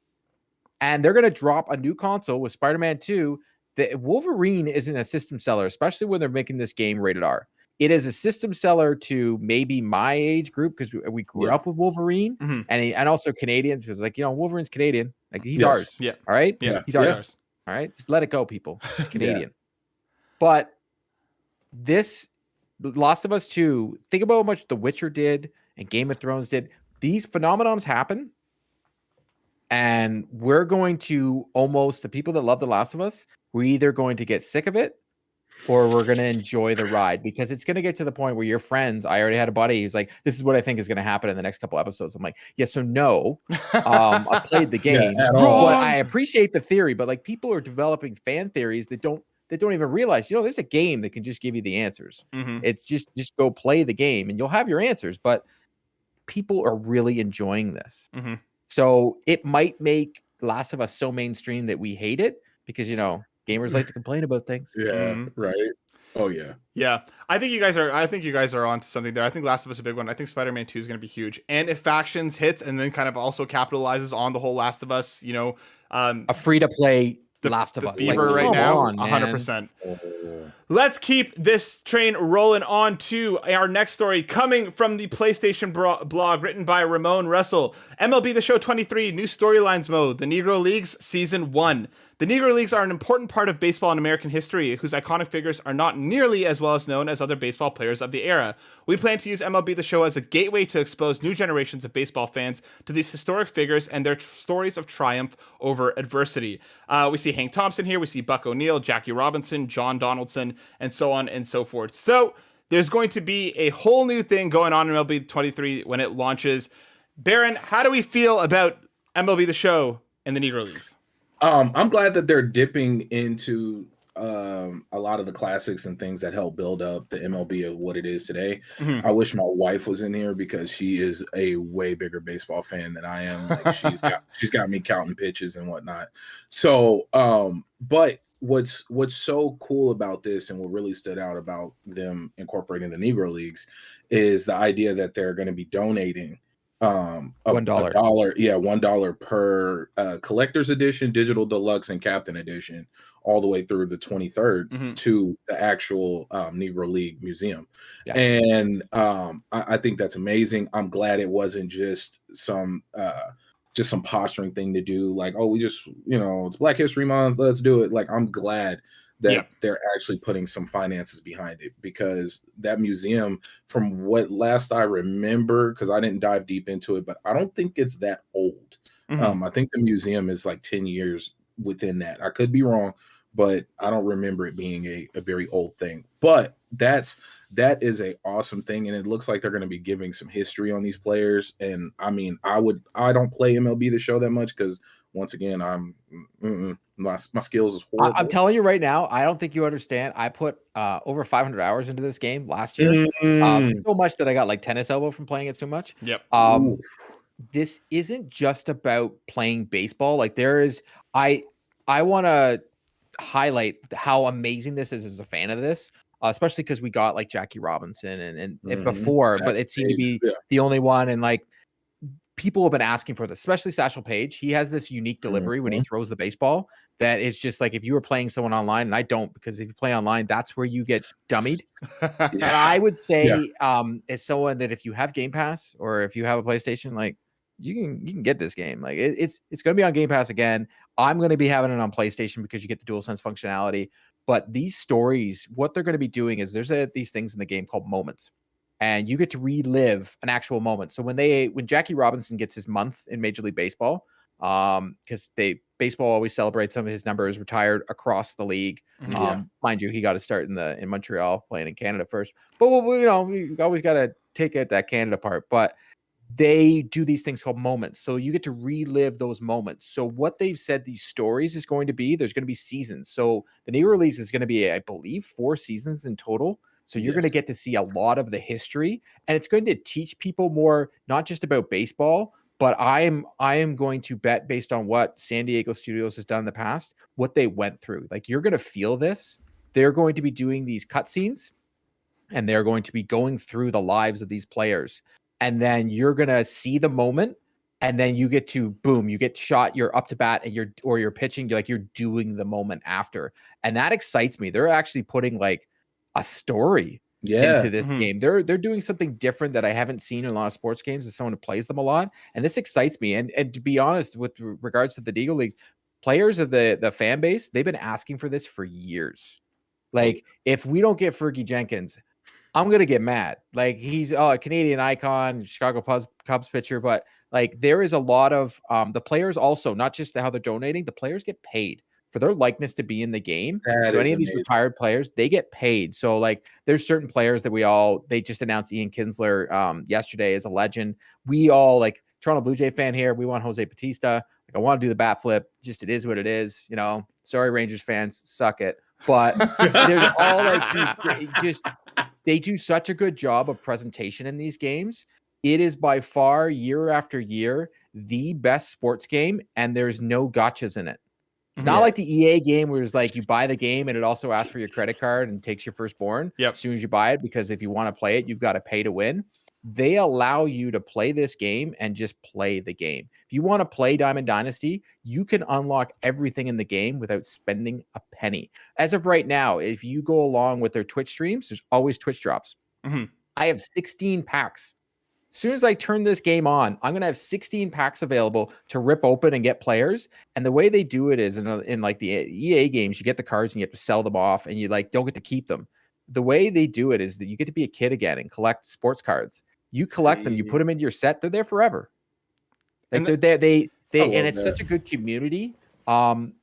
And they're going to drop a new console with Spider-Man 2. The Wolverine isn't a system seller, especially when they're making this game rated R. It is a system seller to maybe my age group because we grew up with Wolverine, and also Canadians, because like, you know, Wolverine's Canadian, like he's ours. Yeah. All right. Yeah. He's ours. All right. Just let it go, people. It's Canadian. But this Last of Us 2, think about how much The Witcher did and Game of Thrones did. These phenomenons happen. And we're going to the people that love The Last of Us, we're either going to get sick of it or we're going to enjoy the ride, because it's going to get to the point where your friends, I already had a buddy who's like, this is what I think is going to happen in the next couple episodes. I'm like, yes, so no, I played the game, but I appreciate the theory, but like people are developing fan theories that don't even realize, you know, there's a game that can just give you the answers. It's just go play the game and you'll have your answers, but people are really enjoying this. So it might make Last of Us so mainstream that we hate it because, you know, gamers like to complain about things. Yeah, right. Oh yeah. Yeah. I think you guys are onto something there. I think Last of Us is a big one. I think Spider-Man 2 is going to be huge. And if Factions hits and then kind of also capitalizes on the whole Last of Us, you know, a free to play Last of Us fever like, right now, on, 100%. Let's keep this train rolling on to our next story, coming from the PlayStation blog, written by Ramon Russell. MLB The Show 23, new storylines mode, the Negro Leagues Season 1. The Negro Leagues are an important part of baseball in American history, whose iconic figures are not nearly as well as known as other baseball players of the era. We plan to use MLB The Show as a gateway to expose new generations of baseball fans to these historic figures and their stories of triumph over adversity. We see Hank Thompson here, we see Buck O'Neil, Jackie Robinson, John Donaldson, and so on and so forth. So there's going to be a whole new thing going on in MLB 23 when it launches. Baron, how do we feel about MLB The Show and the Negro Leagues? I'm glad that they're dipping into a lot of the classics and things that help build up the MLB of what it is today. I wish my wife was in here because she is a way bigger baseball fan than I am. Like she's got me counting pitches and whatnot. So, but what's so cool about this and what really stood out about them incorporating the Negro Leagues is the idea that they're going to be donating $1. $1 per collector's edition, digital deluxe, and captain edition, all the way through the 23rd to the actual Negro League Museum. And I think that's amazing. I'm glad it wasn't just some posturing thing to do, like, oh, we just, you know, it's Black History Month, let's do it. Like, I'm glad that they're actually putting some finances behind it, because that museum, from what last I remember, because I didn't dive deep into it, but I don't think it's that old. I think the museum is like 10 years within that. I could be wrong, but I don't remember it being a very old thing. But that is a awesome thing, and it looks like they're going to be giving some history on these players. And I mean, I don't play MLB The Show that much because, once again, my skills is horrible. I'm telling you right now, I don't think you understand. I put over 500 hours into this game last year, so much that I got like tennis elbow from playing it so much. This isn't just about playing baseball. Like, there is, I want to highlight how amazing this is as a fan of this, especially because we got like Jackie Robinson and before, but it seemed to be the only one. And like, people have been asking for this, especially Satchel Paige. He has this unique delivery when he throws the baseball that is just like, if you were playing someone online, and I don't, because if you play online, that's where you get dummied. And I would say, as someone that if you have Game Pass or if you have a PlayStation, like, you can get this game. Like, it's going to be on Game Pass again. I'm going to be having it on PlayStation because you get the DualSense functionality. But these stories, what they're going to be doing is there's these things in the game called moments, and you get to relive an actual moment. So when Jackie Robinson gets his month in Major League Baseball, because baseball always celebrates some of his numbers retired across the league. Mind you, he got to start in Montreal, playing in Canada first. But you know, we always got to take out that Canada part. But they do these things called moments. So you get to relive those moments. So what they've said these stories is going to be, there's going to be seasons. So the new release is going to be, I believe, 4 seasons in total. So you're going to get to see a lot of the history, and it's going to teach people more, not just about baseball, But I am going to bet, based on what San Diego Studios has done in the past, what they went through. Like, you're going to feel this. They're going to be doing these cutscenes, and they're going to be going through the lives of these players. And then you're going to see the moment, and then you get to, boom, you get shot, you're up to bat, and you're pitching, you're doing the moment after. And that excites me. They're actually putting like a story into this game. They're doing something different that I haven't seen in a lot of sports games as someone who plays them a lot. And this excites me. And to be honest, with regards to the Deagle Leagues, players of the fan base, they've been asking for this for years. Like, if we don't get Fergie Jenkins, I'm going to get mad. Like, he's a Canadian icon, Chicago Cubs pitcher, but like, there is a lot of the players also, not just how they're donating, the players get paid for their likeness to be in the game. So any of these retired players, they get paid. So like, there's certain players that they just announced Ian Kinsler yesterday as a legend. We all, like, Toronto Blue Jay fan here, we want Jose Bautista. Like, I want to do the bat flip. Just, it is what it is. Sorry, Rangers fans, suck it. But there's all like these, they do such a good job of presentation in these games. It is by far, year after year, the best sports game, and there's no gotchas in it. It's not like the EA game where it's like you buy the game and it also asks for your credit card and takes your firstborn as soon as you buy it, because if you want to play it, you've got to pay to win. They allow you to play this game and just play the game. If you want to play Diamond Dynasty, you can unlock everything in the game without spending a penny. As of right now, if you go along with their Twitch streams, there's always Twitch drops. I have 16 packs. As soon as I turn this game on, I'm going to have 16 packs available to rip open and get players. And the way they do it is in like the EA games, you get the cards and you have to sell them off, and you don't get to keep them. The way they do it is that you get to be a kid again and collect sports cards. You collect them, you put them into your set, they're there forever. Like, they're there, and it's such a good community. And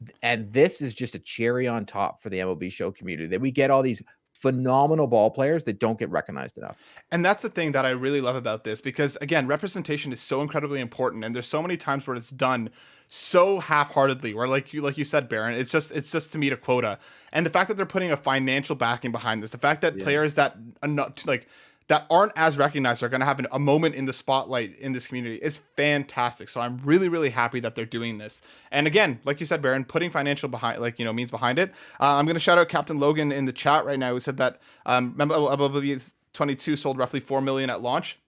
this is just a cherry on top for the MLB show community, that we get all these phenomenal ball players that don't get recognized enough. And that's the thing that I really love about this, because again, representation is so incredibly important, and there's so many times where it's done so half-heartedly, where like you said, Baron, it's just to meet a quota. And the fact that they're putting a financial backing behind this, the fact that players that are not that aren't as recognized are going to have a moment in the spotlight in this community is fantastic. So I'm really, really happy that they're doing this. And again, like you said, Baron, putting financial means behind it. I'm going to shout out Captain Logan in the chat right now, who said that MLB 22 sold roughly 4 million at launch.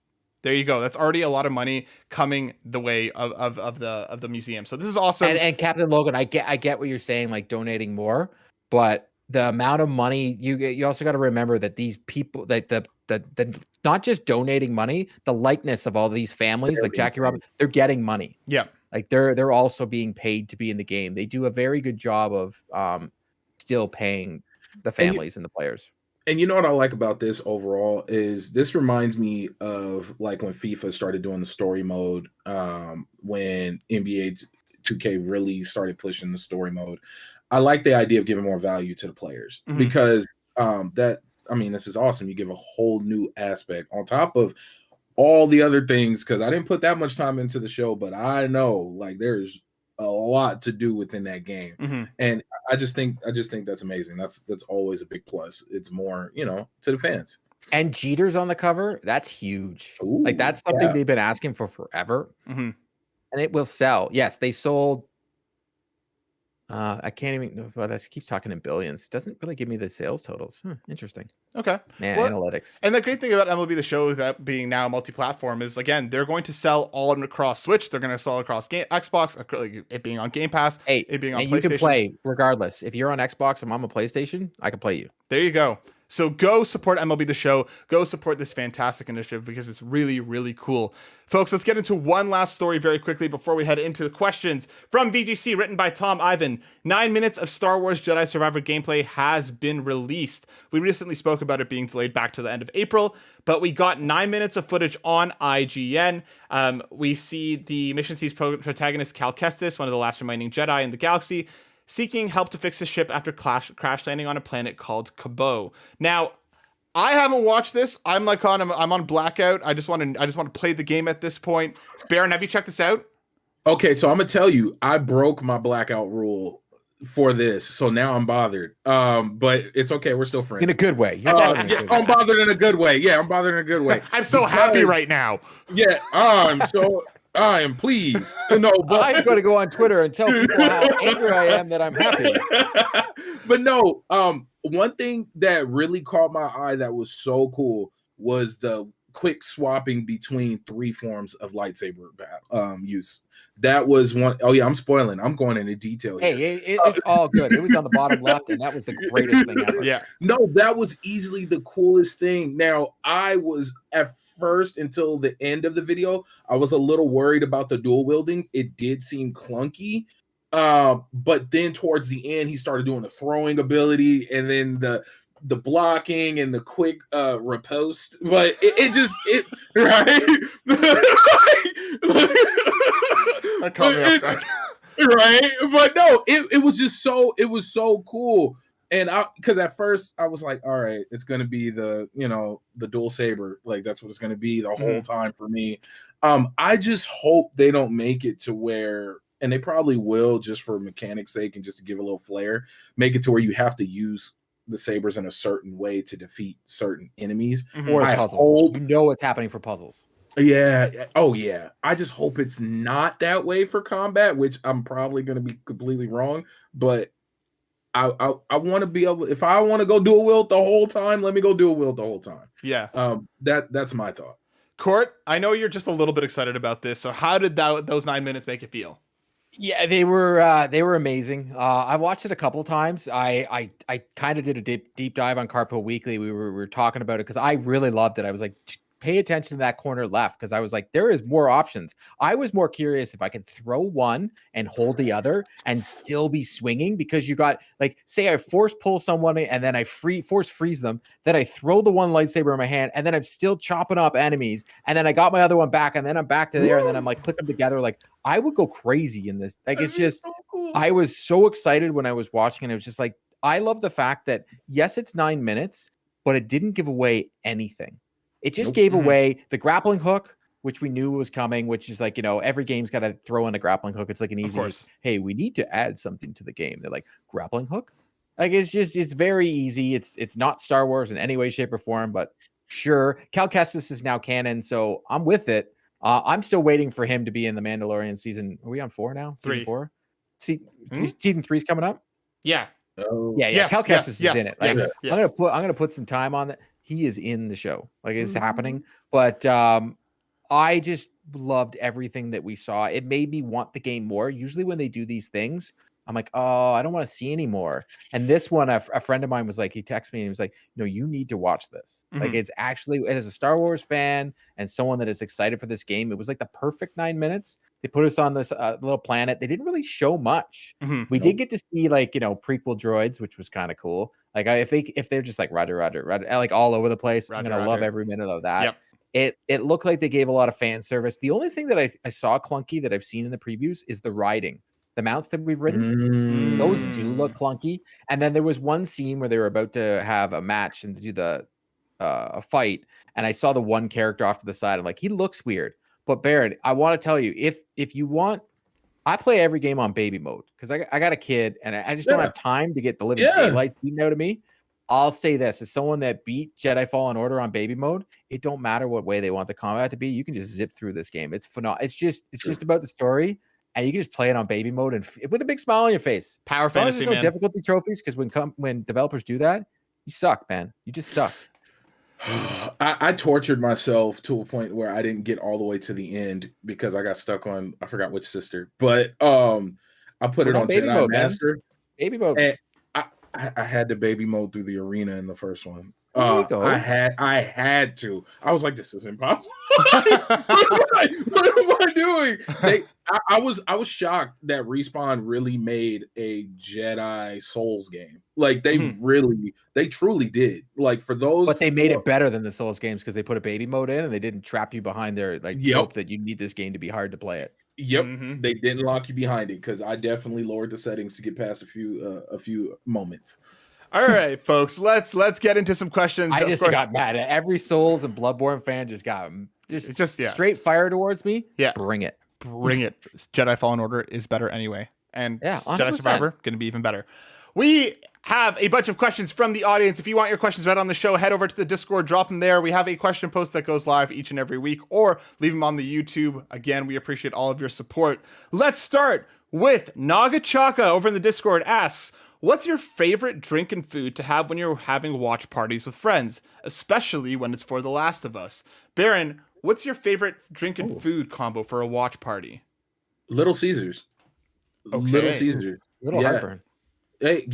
There you go. That's already a lot of money coming the way of the museum. So this is awesome. And Captain Logan, I get what you're saying, like donating more, but the amount of money you also got to remember that these people, like the not just donating money, the likeness of all these families, like Jackie Robinson, they're getting money. Yeah, like they're also being paid to be in the game. They do a very good job of still paying the families and the players. And you know what I like about this overall is this reminds me of like when FIFA started doing the story mode, when NBA 2K really started pushing the story mode. I like the idea of giving more value to the players because this is awesome. You give a whole new aspect on top of all the other things, because I didn't put that much time into the show, but I know like there's a lot to do within that game. And I just think that's amazing. That's always a big plus. It's more, to the fans. And Jeter's on the cover. That's huge. Ooh, like that's something they've been asking for forever. And it will sell. Yes, they sold. I can't even. Well, that keeps talking in billions. It doesn't really give me the sales totals. Interesting. Okay. Man, analytics. And the great thing about MLB The Show, that being now multi-platform, is again they're going to sell all across Switch. They're going to sell across Xbox, it being on Game Pass, it being on PlayStation. You can play regardless. If you're on Xbox and I'm on PlayStation, I can play you. There you go. So go support MLB The Show. Go support this fantastic initiative because it's really, really cool. Folks, let's get into one last story very quickly before we head into the questions from VGC, written by Tom Ivan. 9 minutes of Star Wars Jedi Survivor gameplay has been released. We recently spoke about it being delayed back to the end of April, but we got 9 minutes of footage on IGN. We see the mission sees protagonist Cal Kestis, one of the last remaining Jedi in the galaxy, seeking help to fix his ship after crash landing on a planet called Cabo. Now, I haven't watched this. I'm on blackout. I just want to play the game at this point. Baron, have you checked this out? Okay, so I'm gonna tell you, I broke my blackout rule for this, so now I'm bothered. But it's okay. We're still friends in a good way. I'm bothered in a good way. Yeah, I'm bothered in a good way. I'm so happy right now. Yeah. So I am pleased. No, but I'm going to go on Twitter and tell people how angry I am that I'm happy. But no, one thing that really caught my eye that was so cool was the quick swapping between 3 forms of lightsaber use. That was one. Oh yeah, I'm spoiling. I'm going into detail here. Hey, it's all good. It was on the bottom left, and that was the greatest thing ever. Yeah. No, that was easily the coolest thing. Now, I was at first until the end of the video, I was a little worried about the dual wielding. It did seem clunky. But then towards the end, he started doing the throwing ability and then the blocking and the quick riposte. But it just right. That caught me off guard. Right, but no, it was just so cool. And because at first I was like, all right, it's gonna be the dual saber, like that's what it's gonna be the whole time for me. I just hope they don't make it to where, and they probably will just for mechanics sake and just to give a little flair, make it to where you have to use the sabers in a certain way to defeat certain enemies. Or I puzzles. hope, You know what's happening for puzzles. yeah. Oh, yeah. I just hope it's not that way for combat, which I'm probably going to be completely wrong. But I want to be able. If I want to go dual wield the whole time, let me go dual wield the whole time. Yeah. That's my thought. Court, I know you're just a little bit excited about this. So how did those 9 minutes make you feel? Yeah, they were amazing. I watched it a couple of times. I kind of did a deep dive on Carpool Weekly. We were talking about it because I really loved it. I was like, pay attention to that corner left, because I was like, there is more options. I was more curious if I could throw one and hold the other and still be swinging, because you got, like, say I force pull someone and then I force freeze them, then I throw the one lightsaber in my hand and then I'm still chopping up enemies, and then I got my other one back and then I'm back to there and then I'm like click them together. Like, I would go crazy in this. Like, it's just so cool. I was so excited when I was watching, and it was just like, I love the fact that yes, it's 9 minutes, but it didn't give away anything. It just gave away the grappling hook, which we knew was coming, which is like, every game's got to throw in a grappling hook. It's like an easy, hey, we need to add something to the game. They're like, grappling hook? Like, it's very easy. It's not Star Wars in any way, shape, or form, but sure. Cal Kestis is now canon, so I'm with it. I'm still waiting for him to be in the Mandalorian season. Are we on 4 now? Season 4? Season 3's coming up? Yeah. Oh. Yeah. Yes, Cal Kestis is in it. Like, yes. I'm gonna put some time on that. He is in the show. Like, it's happening. But I just loved everything that we saw. It made me want the game more. Usually when they do these things, I'm like, oh, I don't want to see anymore. And this one, a friend of mine was like, he texted me and he was like, no, you need to watch this. Like, it's actually, as a Star Wars fan and someone that is excited for this game, it was like the perfect 9 minutes. They put us on this little planet. They didn't really show much. We did get to see, like, prequel droids, which was kind of cool. Like, if they're just like Roger, like all over the place, I'm gonna love every minute of that. Yep. It looked like they gave a lot of fan service. The only thing that I saw clunky that I've seen in the previews is the riding. The mounts that we've ridden, those do look clunky. And then there was one scene where they were about to have a match and to do the a fight, and I saw the one character off to the side. I'm like, he looks weird. But Barrett, I want to tell you, if you want, I play every game on baby mode because I got a kid and I just don't have time to get the living daylights beaten out of me. I'll say this, as someone that beat Jedi Fallen Order on baby mode, it don't matter what way they want the combat to be. You can just zip through this game. It's phenomenal. It's just about the story, and you can just play it on baby mode and with a big smile on your face. Power fantasy, man. No difficulty trophies, because when developers do that, you suck, man. You just suck. I tortured myself to a point where I didn't get all the way to the end because I got stuck on, I forgot which sister, but I put it on baby Jedi mode, Master. Man. Baby mode. And I had the baby mode through the arena in the first one. I had to. I was like, this is impossible. what am I doing? I was shocked that Respawn really made a Jedi Souls game. Like, they truly did. Like, for those, but they made it better than the Souls games because they put a baby mode in and they didn't trap you behind their trope that you need this game to be hard to play it. Yep, they didn't lock you behind it because I definitely lowered the settings to get past a few moments. All right, folks, let's get into some questions. I just got mad at every Souls and Bloodborne fan. Just got straight fire towards me. Yeah, bring it. Jedi Fallen Order is better anyway, and 100%. Jedi Survivor going to be even better. We have a bunch of questions from the audience. If you want your questions read on the show, head over to the Discord, drop them there. We have a question post that goes live each and every week, or leave them on the YouTube. Again, we appreciate all of your support. Let's start with Nagachaka over in the Discord asks, what's your favorite drink and food to have when you're having watch parties with friends, especially when it's for The Last of Us? Baron, what's your favorite drink and food combo for a watch party? Little Caesars. Okay. Little Caesars. Little heartburn. Hey,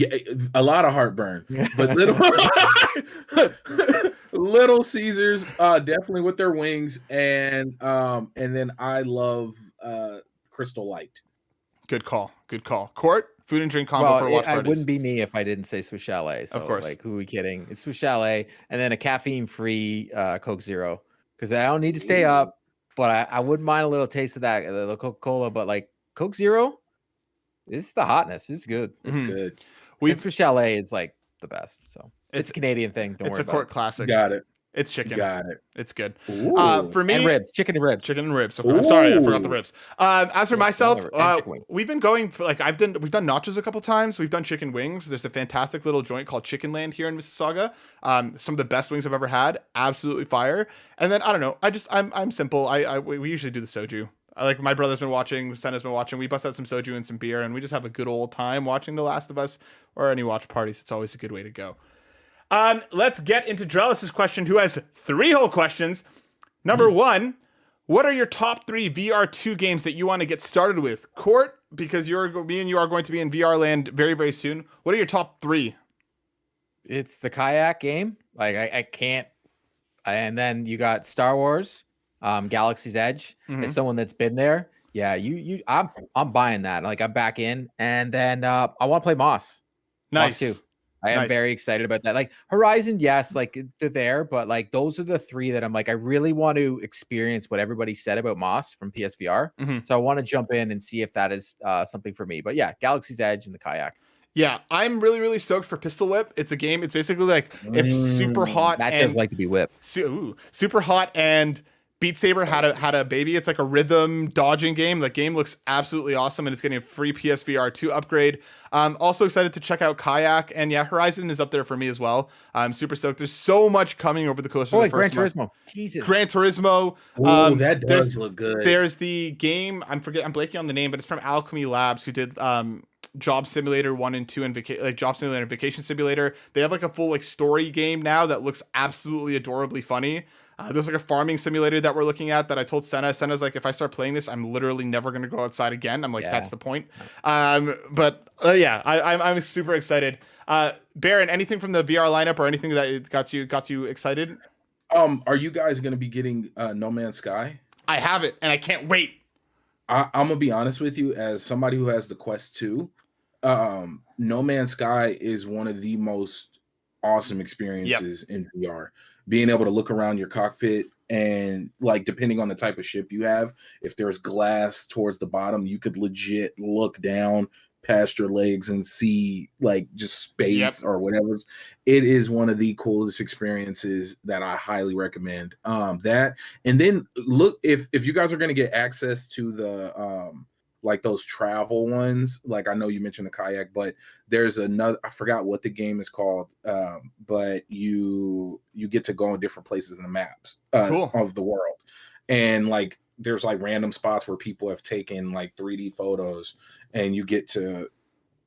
a lot of heartburn, but Little Caesars, definitely with their wings, and then I love Crystal Light. Good call. Court, food and drink combo for watch parties. It wouldn't be me if I didn't say Swiss Chalet. So, of course. Like, who are we kidding? It's Swiss Chalet, and then a caffeine-free Coke Zero, because I don't need to stay up, but I wouldn't mind a little taste of that, the Coca-Cola, but like Coke Zero, it's the hotness. It's good. It's good. Swiss Chalet is like the best. So it's a Canadian thing. It's a Court classic. Got it. It's chicken. Got it. It's good. For me, and ribs, chicken and ribs. I'm sorry, I forgot the ribs. As for myself, we've been going for like we've done nachos a couple times. We've done chicken wings. There's a fantastic little joint called Chicken Land here in Mississauga. Some of the best wings I've ever had. Absolutely fire. And then I don't know. I'm simple. We usually do the soju. Like my brother's been watching, Senna's been watching. We bust out some soju and some beer, and we just have a good old time watching The Last of Us or any watch parties. It's always a good way to go. Let's get into Drelis's question, who has 3 whole questions. Number 1, what are your top 3 VR2 games that you want to get started with? Court, because me and you are going to be in VR land very, very soon. What are your top 3? It's the kayak game. Like I can't. And then you got Star Wars, Galaxy's Edge. As someone that's been there, yeah, I'm buying that. Like I'm back in, and then I want to play Moss. Nice. Moss too. I am very excited about that. Like Horizon, yes, like they're there, but like those are the 3 that I'm like, I really want to experience what everybody said about Moss from PSVR. So I want to jump in and see if that is something for me. But yeah, Galaxy's Edge and the kayak. Yeah, I'm really, really stoked for Pistol Whip. It's a game. It's basically like if super hot. That does like to be whipped. Super hot and Beat Saber had a baby. It's like a rhythm dodging game. The game looks absolutely awesome, and it's getting a free PSVR 2 upgrade. I'm also excited to check out Kayak, and yeah, Horizon is up there for me as well. I'm super stoked. There's so much coming over the course of the first Gran Turismo. month. Jesus. Gran Turismo. That does look good. There's the game. I'm blanking on the name, but it's from Alchemy Labs, who did Job Simulator 1 and 2 and Job Simulator and Vacation Simulator. They have like a full like story game now that looks absolutely adorably funny. There's like a farming simulator that we're looking at that I told Senna. Senna's like, if I start playing this, I'm literally never going to go outside again. I'm like, that's the point. But I'm super excited. Baron, anything from the VR lineup or anything that got you excited? Are you guys going to be getting No Man's Sky? I have it, and I can't wait. I'm going to be honest with you, as somebody who has the Quest 2, No Man's Sky is one of the most awesome experiences in VR. Being able to look around your cockpit and like, depending on the type of ship you have, if there's glass towards the bottom, you could legit look down past your legs and see like just space or whatever. It is one of the coolest experiences that I highly recommend. That, and then look, if you guys are going to get access to the like those travel ones, like I know you mentioned the kayak, but there's another, I forgot what the game is called, but you get to go in different places in the maps of the world, and like there's like random spots where people have taken like 3D photos, and you get to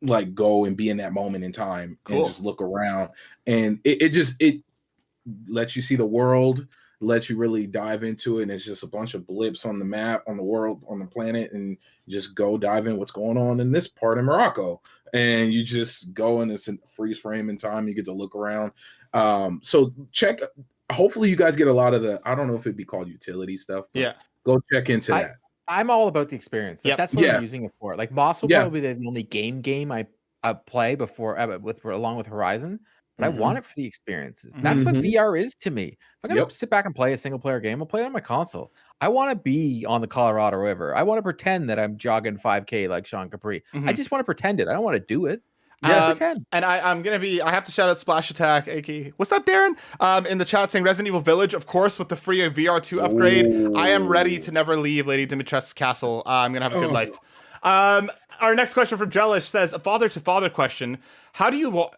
like go and be in that moment in time and just look around, and it lets you see the world, lets you really dive into it, and it's just a bunch of blips on the map, on the world, on the planet, and just go dive in what's going on in this part of Morocco, and you just go and it's a freeze frame in time. You get to look around. So check. Hopefully you guys get a lot of the, I don't know if it'd be called utility stuff. But go check into that. I'm all about the experience. Like, that's what I'm using it for. Like Moss will probably be the only game I play before along with Horizon. But I want it for the experiences. That's what VR is to me. If I'm going to sit back and play a single player game, I'll play it on my console. I want to be on the Colorado River. I want to pretend that I'm jogging 5K like Sean Capri. I just want to pretend it. I don't want to do it. Pretend. And I have to shout out Splash Attack, aka what's up, Darren? In the chat saying Resident Evil Village, of course, with the free VR2 upgrade. I am ready to never leave Lady Dimitrescu's castle. I'm gonna have a good life. Our next question from Jellish says, a father to father question. How do you want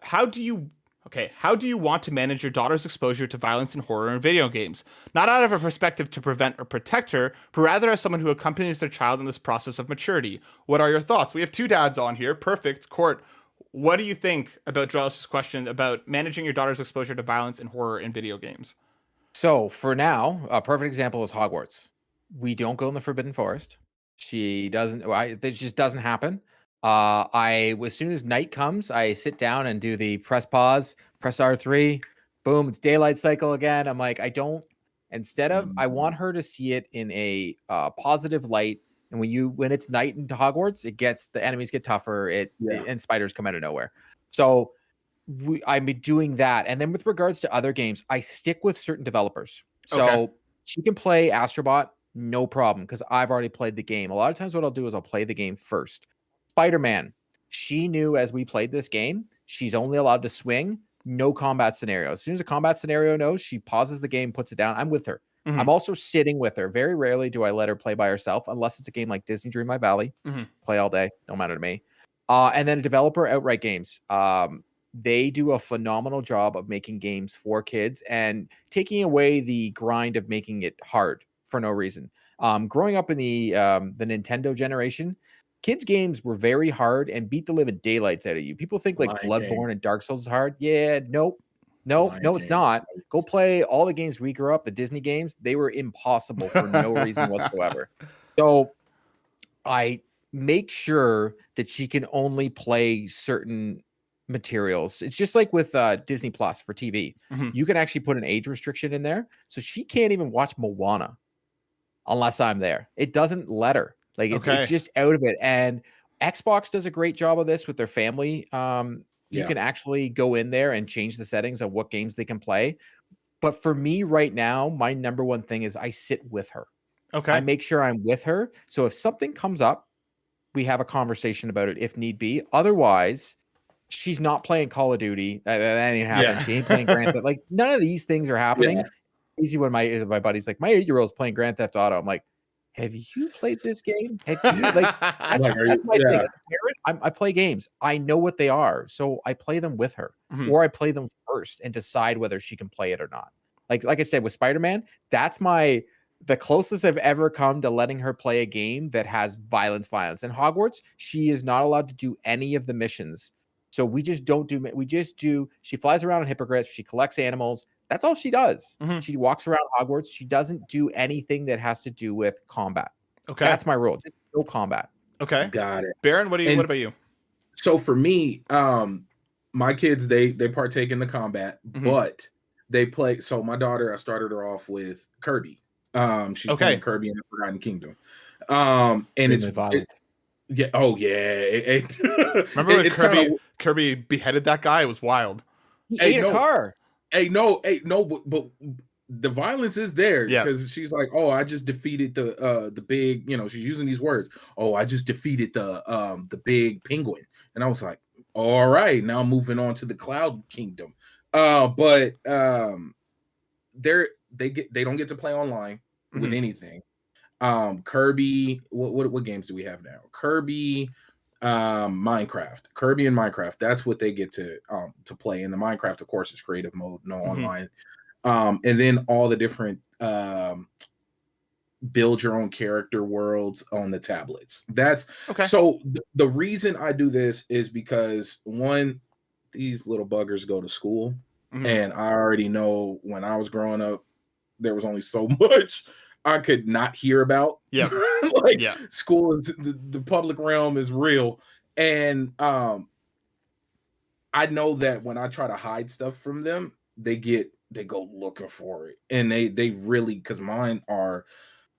to manage your daughter's exposure to violence and horror in video games? Not out of a perspective to prevent or protect her, but rather as someone who accompanies their child in this process of maturity. What are your thoughts? We have two dads on here. Perfect. Court, what do you think about Jellish's question about managing your daughter's exposure to violence and horror in video games? So for now, a perfect example is Hogwarts. We don't go in the Forbidden Forest. She doesn't. This just doesn't happen. As soon as night comes, I sit down and do the press pause, press R3, boom, it's daylight cycle again. I'm like, I want her to see it in a positive light. And when it's night into Hogwarts, the enemies get tougher. And spiders come out of nowhere. So I'm doing that. And then with regards to other games, I stick with certain developers. So she can play Astrobot, no problem, because I've already played the game. A lot of times what I'll do is I'll play the game first. Spider-Man, she knew as we played this game, she's only allowed to swing, no combat scenario. As soon as a combat scenario knows, she pauses the game, puts it down. I'm with her. Mm-hmm. I'm also sitting with her. Very rarely do I let her play by herself, unless it's a game like Disney Dream My Valley. Mm-hmm. Play all day, don't matter to me. And then a developer, Outright Games. They do a phenomenal job of making games for kids and taking away the grind of making it hard for no reason. Growing up in the Nintendo generation, kids' games were very hard and beat the living daylights out of you. People think like Bloodborne and Dark Souls is hard. Yeah, no, it's not. Go play all the games we grew up, the Disney games. They were impossible for no reason whatsoever. So I make sure that she can only play certain materials. It's just like with Disney Plus for TV. Mm-hmm. You can actually put an age restriction in there. So she can't even watch Moana unless I'm there. It doesn't let her. It's just out of it. And Xbox does a great job of this with their family. You can actually go in there and change the settings of what games they can play. But for me right now, my number one thing is I sit with her. Okay. I make sure I'm with her. So if something comes up, we have a conversation about it if need be. Otherwise, she's not playing Call of Duty. That ain't happening. Yeah. She ain't playing Grand Theft. Like none of these things are happening. Yeah. Easy when my buddy's like, my 8-year-old's playing Grand Theft Auto. I'm like, have you played this game? Have you that's my thing. As a parent, I play games. I know what they are, so I play them with her, or I play them first and decide whether she can play it or not. Like I said with Spider-Man, that's the closest I've ever come to letting her play a game that has violence. In Hogwarts, she is not allowed to do any of the missions. So we just don't do. We just do. She flies around on hippogriffs. She collects animals. That's all she does. Mm-hmm. She walks around Hogwarts. She doesn't do anything that has to do with combat. Okay, that's my rule. Just no combat. Okay, got it. Baron, what about you? So for me, my kids they partake in the combat, but they play. So my daughter, I started her off with Kirby. She's playing Kirby in the Forgotten Kingdom. And it's violent. Yeah. Oh yeah. Remember when Kirby beheaded that guy? It was wild. He ate a car. But the violence is there because she's like, oh, I just defeated the big, she's using these words. Oh, I just defeated the big penguin. And I was like, all right, now moving on to the Cloud Kingdom. But they don't get to play online with anything. Kirby, what games do we have now? Kirby, Minecraft. Kirby and Minecraft. That's what they get to play. And the Minecraft, of course, is creative mode, no online. And then all the different build your own character worlds on the tablets. That's so the reason I do this is because one, these little buggers go to school, and I already know when I was growing up, there was only so much I could not hear about. Yeah. School is the public realm is real. And I know that when I try to hide stuff from them, they go looking for it. And they really, because mine are,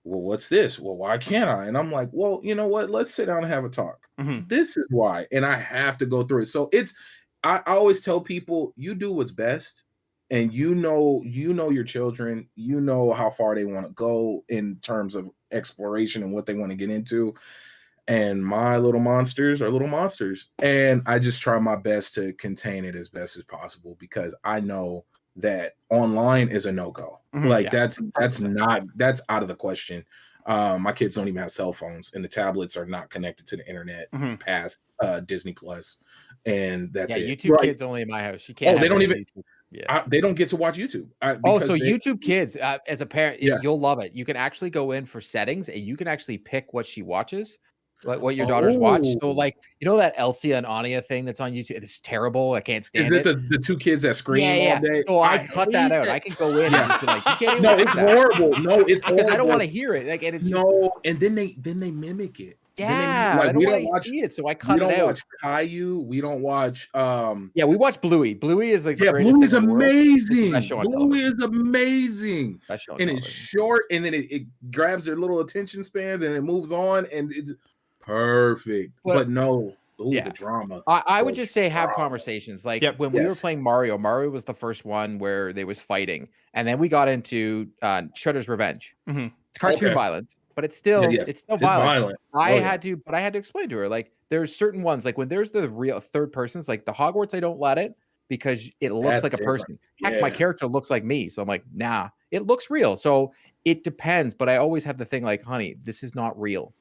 well, what's this? Well, why can't I? And I'm like, well, you know what? Let's sit down and have a talk. This is why. And I have to go through it. So I always tell people, you do what's best. And you know your children, you know how far they want to go in terms of exploration and what they want to get into. And my little monsters are little monsters. And I just try my best to contain it as best as possible because I know that online is a no-go. That's out of the question. My kids don't even have cell phones, and the tablets are not connected to the internet past Disney Plus, and that's it. YouTube Kids only in my house. She can't. Oh, they have don't any even. YouTube. Yeah. They don't get to watch YouTube. So YouTube Kids, as a parent, Yeah. you'll love it. You can actually go in for settings, and you can actually pick what she watches, like what your daughters watch. So, like, you know that Elsia and Anya thing that's on YouTube? It's terrible. I can't stand it. Is it the two kids that scream all day? So I cut that out. I can go in and just be like, you can't even no, it's horrible. No, it's horrible. Because I don't want to hear it. Like, and it's and then they mimic it. Yeah, like, I don't want to see it, so I cut it out. We don't watch Caillou. We don't watch. Yeah, we watch Bluey. Bluey is like Bluey's amazing. Bluey is amazing, and it's short, and then it grabs their little attention spans, and it moves on, and it's perfect. But no. The drama. I would just say have conversations. Like when we were playing Mario was the first one where they was fighting, and then we got into Shredder's Revenge. It's cartoon violence, but it's still violent. I had to explain to her, like, there's certain ones, like when there's the real third persons, like the Hogwarts, I don't let it because it looks like a person. Heck, my character looks like me, so I'm like, nah, it looks real. So it depends, but I always have the thing like, honey, this is not real.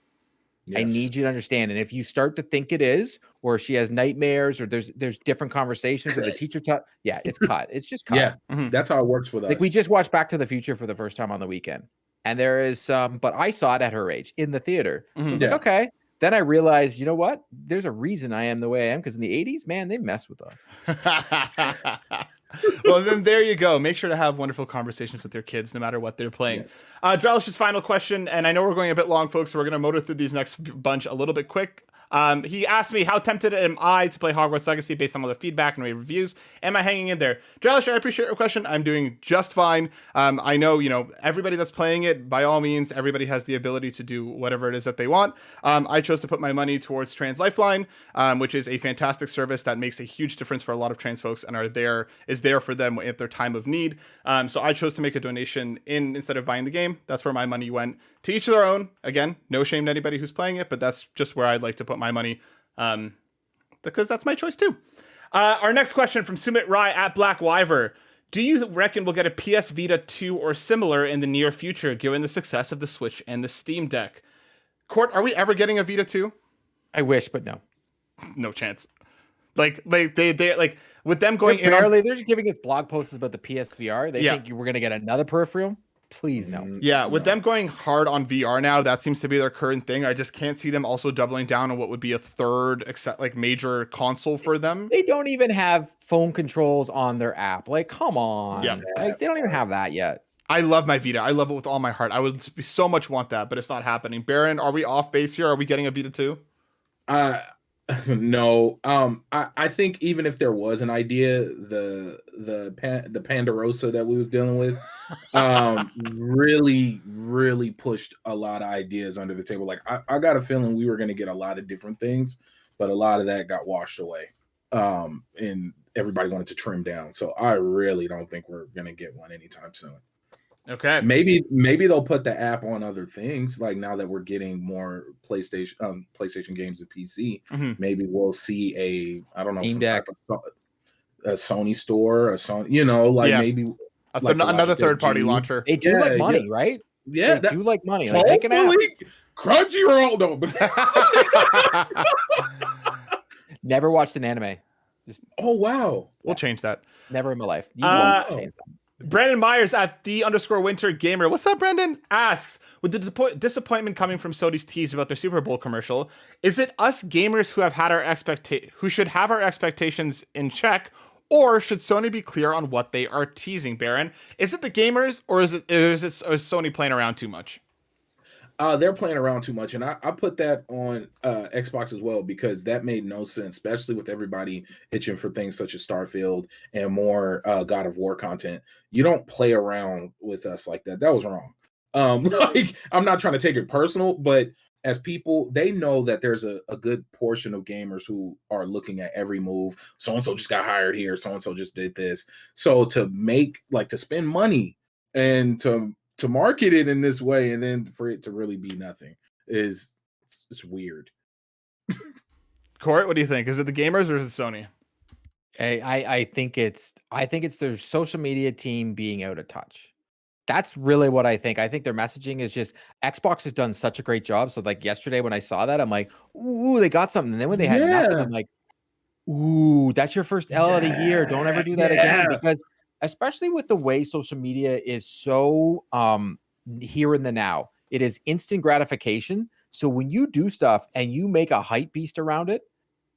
Yes. I need you to understand. And if you start to think it is, or she has nightmares, or there's different conversations with the teacher, it's cut. It's just cut. Yeah, that's how it works with us. Like we just watched Back to the Future for the first time on the weekend, and there is some, but I saw it at her age in the theater. So I was like, okay. Then I realized, you know what? There's a reason I am the way I am, because in the 80s, man, they messed with us. Well, then there you go. Make sure to have wonderful conversations with your kids, no matter what they're playing. Yes. Drelish's final question, and I know we're going a bit long, folks, so we're going to motor through these next bunch a little bit quick. He asked me, how tempted am I to play Hogwarts Legacy based on all the feedback and reviews? Am I hanging in there? Drelish, I appreciate your question. I'm doing just fine. I know, everybody that's playing it, by all means, everybody has the ability to do whatever it is that they want. I chose to put my money towards Trans Lifeline, which is a fantastic service that makes a huge difference for a lot of trans folks and is there for them at their time of need. So I chose to make a donation instead of buying the game. That's where my money went. To each their own. Again, no shame to anybody who's playing it, but that's just where I'd like to put my money, because that's my choice too. Our next question from Sumit Rai at Black Wyver. Do you reckon we'll get a PS Vita 2 or similar in the near future, given the success of the Switch and the Steam Deck? Court, are we ever getting a Vita 2? I wish, but no. No chance. Like they like with them going they're just giving us blog posts about the PSVR. They think we're gonna get another peripheral. Please no. Yeah, with them going hard on VR now, that seems to be their current thing. I just can't see them also doubling down on what would be a third major console for them. They don't even have phone controls on their app. Like, come on. Yeah. Like, they don't even have that yet. I love my Vita. I love it with all my heart. I would so much want that, but it's not happening. Baron, are we off base here? Are we getting a Vita 2? No. I think even if there was an idea, the Pandarosa that we was dealing with really pushed a lot of ideas under the table. Like I got a feeling we were going to get a lot of different things, but a lot of that got washed away. And everybody wanted to trim down. So I really don't think we're going to get one anytime soon. Okay. Maybe they'll put the app on other things. Like now that we're getting more PlayStation games and PC, maybe we'll see some type of a Sony store, maybe another third party launcher. They do like money, right? Yeah, they do like money. Like, Crunchyroll. No. Never watched an anime. Oh wow, we'll change that. Never in my life. You won't change that. Brandon Myers at _Winter Gamer. What's up, Brandon? Asks, with the disappointment coming from Sony's tease about their Super Bowl commercial, is it us gamers who should have our expectations in check, or should Sony be clear on what they are teasing? Baron, is it the gamers, or is Sony playing around too much? They're playing around too much, and I put that on Xbox as well, because that made no sense, especially with everybody itching for things such as Starfield and more God of War content. You don't play around with us like that. That was wrong. I'm not trying to take it personal, but as people, they know that there's a good portion of gamers who are looking at every move. So-and-so just got hired here. So-and-so just did this. So to spend money and to market it in this way, and then for it to really be nothing it's weird. Court, what do you think? Is it the gamers or is it Sony? I think it's their social media team being out of touch. That's really what I think. I think their messaging is just Xbox has done such a great job. So like yesterday when I saw that, I'm like, ooh, they got something. And then when they had nothing, Yeah. I'm like, ooh, that's your first L of the year. Don't ever do that again. Yeah. Because especially with the way social media is so here in the now, it is instant gratification. So when you do stuff and you make a hype beast around it,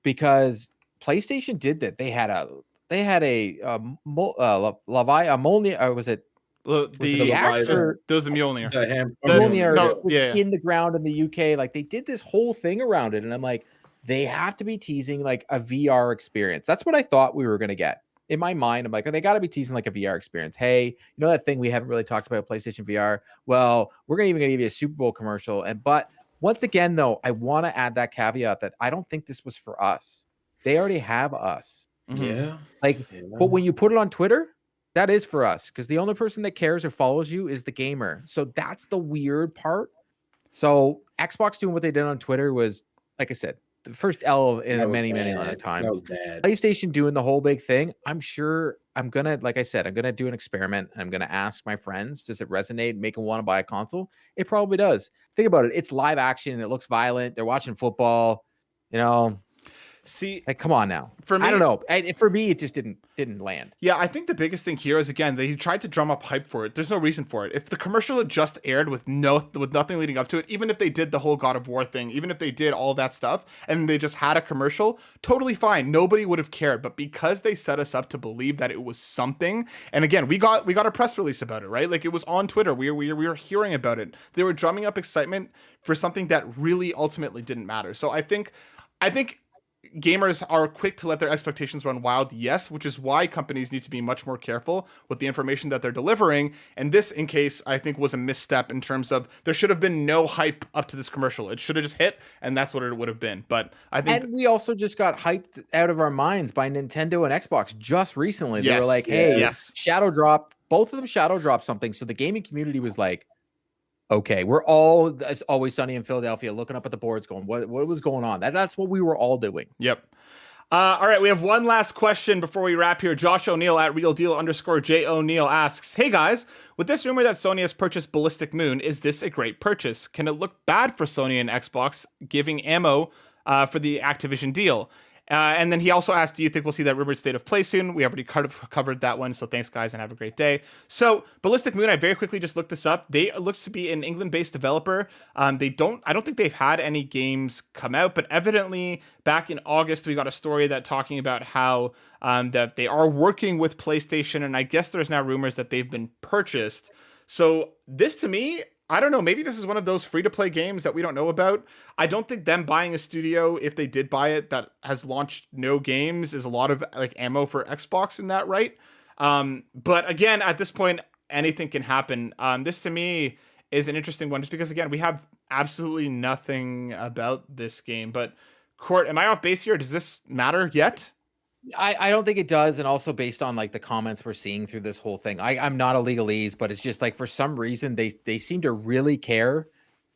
because PlayStation did that. Levi, a Molnir, or was it The the axe Leviathan. or There's a Mjolnir. Mjolnir No, that was yeah. in the ground in the UK? Like they did this whole thing around it, and I'm like, they have to be teasing like a VR experience. That's what I thought we were gonna get. In my mind, I'm like, oh, they got to be teasing like a VR experience. Hey, you know that thing we haven't really talked about, PlayStation VR? Well, we're gonna give you a Super Bowl commercial. But once again, though, I want to add that caveat that I don't think this was for us. They already have us. Yeah. Like, but when you put it on Twitter, that is for us because the only person that cares or follows you is the gamer. So that's the weird part. So Xbox doing what they did on Twitter was, like I said, the first L in That was many bad. time. That was bad. PlayStation doing the whole big thing. I'm sure I'm gonna, like I said, I'm gonna do an experiment. I'm gonna ask my friends, does it resonate, make them want to buy a console? It probably does. Think about it. It's live action. It looks violent. They're watching football. You know, See, like, come on now. for me, I don't know. For me, it just didn't land. yeah, I think the biggest thing here is, again, they tried to drum up hype for it. There's no reason for it. If the commercial had just aired with nothing leading up to it, even if they did the whole God of War thing, even if they did all that stuff and they just had a commercial, totally fine. Nobody would have cared. But because they set us up to believe that it was something, and again, we got a press release about it, right? Like it was on Twitter. We were hearing about it. They were drumming up excitement for something that really ultimately didn't matter. So I think gamers are quick to let their expectations run wild, yes, which is why companies need to be much more careful with the information that they're delivering. And this, in case, I think was a misstep in terms of there should have been no hype up to this commercial. It should have just hit, and that's what it would have been. But I think, and we also just got hyped out of our minds by Nintendo and Xbox just recently. They were like, hey, yes, Shadow Drop, both of them Shadow Drop something. So the gaming community was like, okay, we're all, as Always Sunny in Philadelphia, looking up at the boards going, what was going on? That's what we were all doing. Yep. All right, we have one last question before we wrap here. Josh O'Neill at RealDeal_J O'Neill asks, hey guys, with this rumor that Sony has purchased Ballistic Moon, is this a great purchase? Can it look bad for Sony and Xbox giving ammo for the Activision deal? And then he also asked, do you think we'll see that rumored state of play soon? We already covered that one. So thanks, guys, and have a great day. So Ballistic Moon, I very quickly just looked this up. They look to be an England-based developer. I don't think they've had any games come out, but evidently back in August, we got a story that talking about how that they are working with PlayStation. And I guess there's now rumors that they've been purchased. So this to me, I don't know, maybe this is one of those free-to-play games that we don't know about. I don't think them buying a studio, if they did buy it, that has launched no games, is a lot of like ammo for Xbox in that, right? But again, at this point, anything can happen. This to me is an interesting one, just because, again, we have absolutely nothing about this game. But Court, am I off base here? Does this matter yet? I don't think it does. And also based on like the comments we're seeing through this whole thing, I'm not a legalese, but it's just like for some reason they seem to really care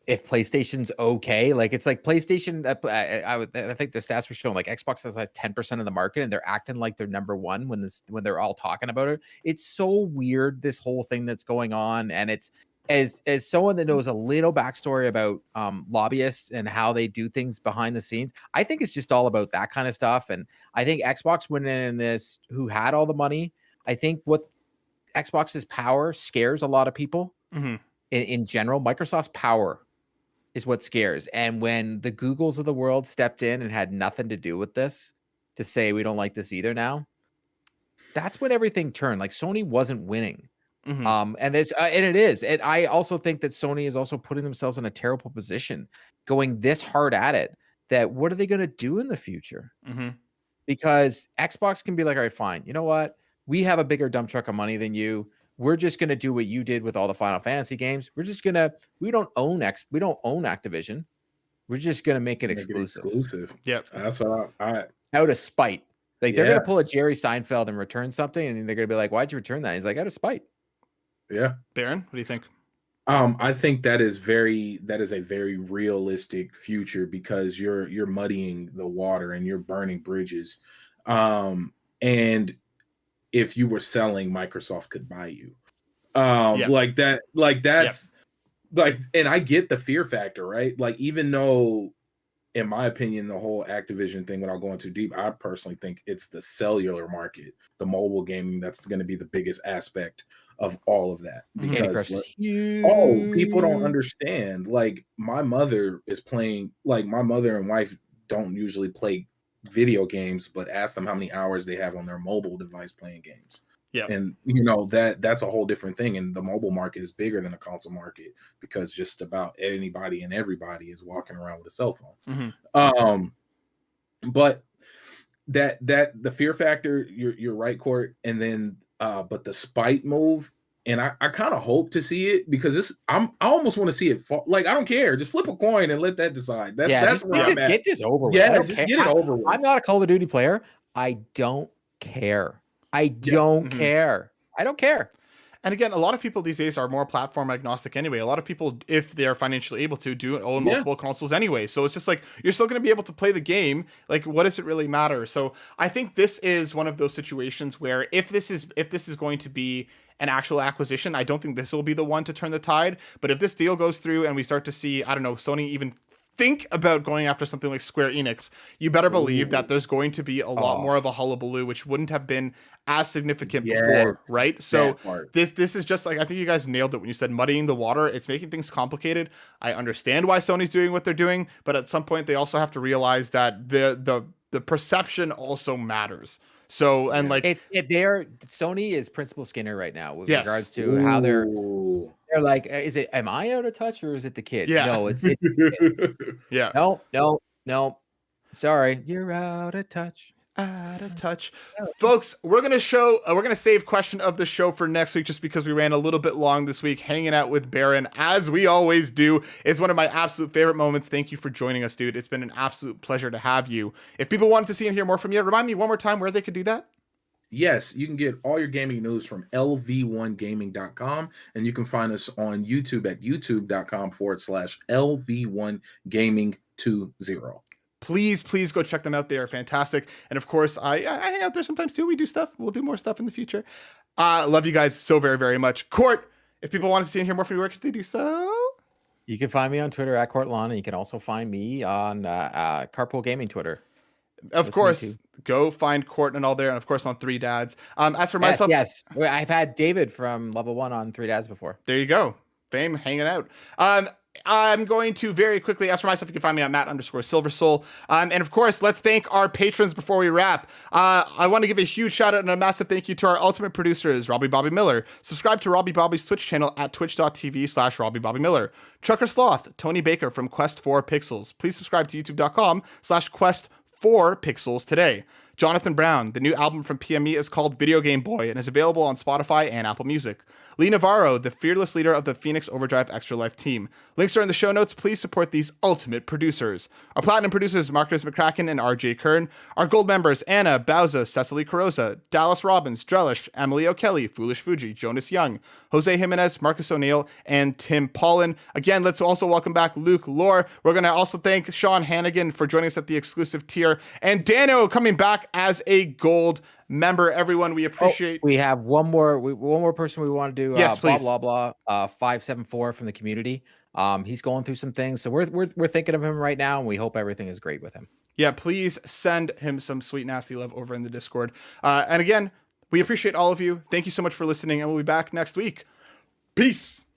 if PlayStation's okay. Like it's like PlayStation, I think the stats were showing like Xbox has like 10% of the market and they're acting like they're number one when they're all talking about it. It's so weird, this whole thing that's going on. And it's, as someone that knows a little backstory about lobbyists and how they do things behind the scenes, I think it's just all about that kind of stuff. And I think Xbox went in this, who had all the money. I think what Xbox's power scares a lot of people in general. Microsoft's power is what scares. And when the Googles of the world stepped in and had nothing to do with this to say, we don't like this either now, that's when everything turned. Like Sony wasn't winning. And there's and it is. And I also think that Sony is also putting themselves in a terrible position going this hard at it, that what are they going to do in the future? Because Xbox can be like, all right, fine. You know what? We have a bigger dump truck of money than you. We're just going to do what you did with all the Final Fantasy games. We're just going to, we don't own Activision. We're just going to make it exclusive. Yep. That's what I out of spite. Like they're going to pull a Jerry Seinfeld and return something. And they're going to be like, why'd you return that? He's like, out of spite. Yeah. Baron, what do you think? I think that is a very realistic future, because you're muddying the water and you're burning bridges. And if you were selling, Microsoft could buy you. Like that, like that's like, and I get the fear factor, right? Like, even though, in my opinion, the whole Activision thing, without going too deep, I personally think it's the cellular market, the mobile gaming, that's going to be the biggest aspect of all of that. Because people don't understand. Like, my mother is playing, like, my mother and wife don't usually play video games, but ask them how many hours they have on their mobile device playing games. Yeah. And you know, that's a whole different thing. And the mobile market is bigger than the console market because just about anybody and everybody is walking around with a cell phone. But that the fear factor, you're right, Court. And then but the spite move, and I kind of hope to see it, because I almost want to see it fall. Like, I don't care, just flip a coin and let that decide. That's where I'm at. Get this over with. Yeah, just get it over with. I'm not a Call of Duty player. I don't care. I don't care. I don't care. And again, a lot of people these days are more platform agnostic anyway. A lot of people, if they're financially able to, do own multiple consoles anyway. So it's just like, you're still going to be able to play the game. Like, what does it really matter? So I think this is one of those situations where if this is going to be an actual acquisition, I don't think this will be the one to turn the tide. But if this deal goes through and we start to see, I don't know, Sony even think about going after something like Square Enix, you better believe that there's going to be a lot more of a hullabaloo, which wouldn't have been as significant before, right? So this is just like, I think you guys nailed it when you said muddying the water. It's making things complicated. I understand why Sony's doing what they're doing, but at some point they also have to realize that the perception also matters. So, and like, Sony is Principal Skinner right now with regards to how they're like, am I out of touch or is it the kids? Yeah. No, it's yeah. No. Sorry, you're out of touch. Out of touch. Folks, we're gonna save question of the show for next week, just because we ran a little bit long this week hanging out with Baron, as we always do. It's one of my absolute favorite moments. Thank you for joining us, dude. It's been an absolute pleasure to have you. If people wanted to see and hear more from you, remind me one more time where they could do that. Yes, you can get all your gaming news from LV1Gaming.com, and you can find us on YouTube at youtube.com/LV1Gaming20. Please go check them out. They are fantastic. And of course, I hang out there sometimes too. We do stuff. We'll do more stuff in the future. Love you guys so very, very much. Court, if people want to see and hear more from you, where can they do so? You can find me on Twitter at Courtlon, and you can also find me on Carpool Gaming Twitter. Of course, go find Court and all there, and of course on 3 Dads. As for myself, yes, I've had David from Level 1 on 3 Dads before. There you go, fame hanging out. I'm going to very quickly, as for myself, you can find me at Matt_SilverSoul. And of course, let's thank our patrons before we wrap. I want to give a huge shout out and a massive thank you to our ultimate producers, Robbie Bobby Miller. Subscribe to Robbie Bobby's Twitch channel at twitch.tv/Robbie Bobby Miller. Trucker Sloth, Tony Baker from Quest4Pixels. Please subscribe to youtube.com/Quest4Pixels today. Jonathan Brown, the new album from PME is called Video Game Boy and is available on Spotify and Apple Music. Lee Navarro, the fearless leader of the Phoenix Overdrive Extra Life team. Links are in the show notes. Please support these ultimate producers. Our platinum producers, Marcus McCracken and RJ Kern. Our gold members, Anna, Bauza, Cecily Carosa, Dallas Robbins, Drellish, Emily O'Kelly, Foolish Fuji, Jonas Young, Jose Jimenez, Marcus O'Neill, and Tim Paulin. Again, let's also welcome back Luke Lore. We're going to also thank Sean Hannigan for joining us at the exclusive tier, and Dano coming back as a gold member. Everyone, we appreciate. We have one more person we want to do. Yes, please. Blah 574 from the community. He's going through some things, so we're thinking of him right now, and we hope everything is great with him. Yeah, please send him some sweet nasty love over in the Discord. And again, we appreciate all of you. Thank you so much for listening, and we'll be back next week. Peace.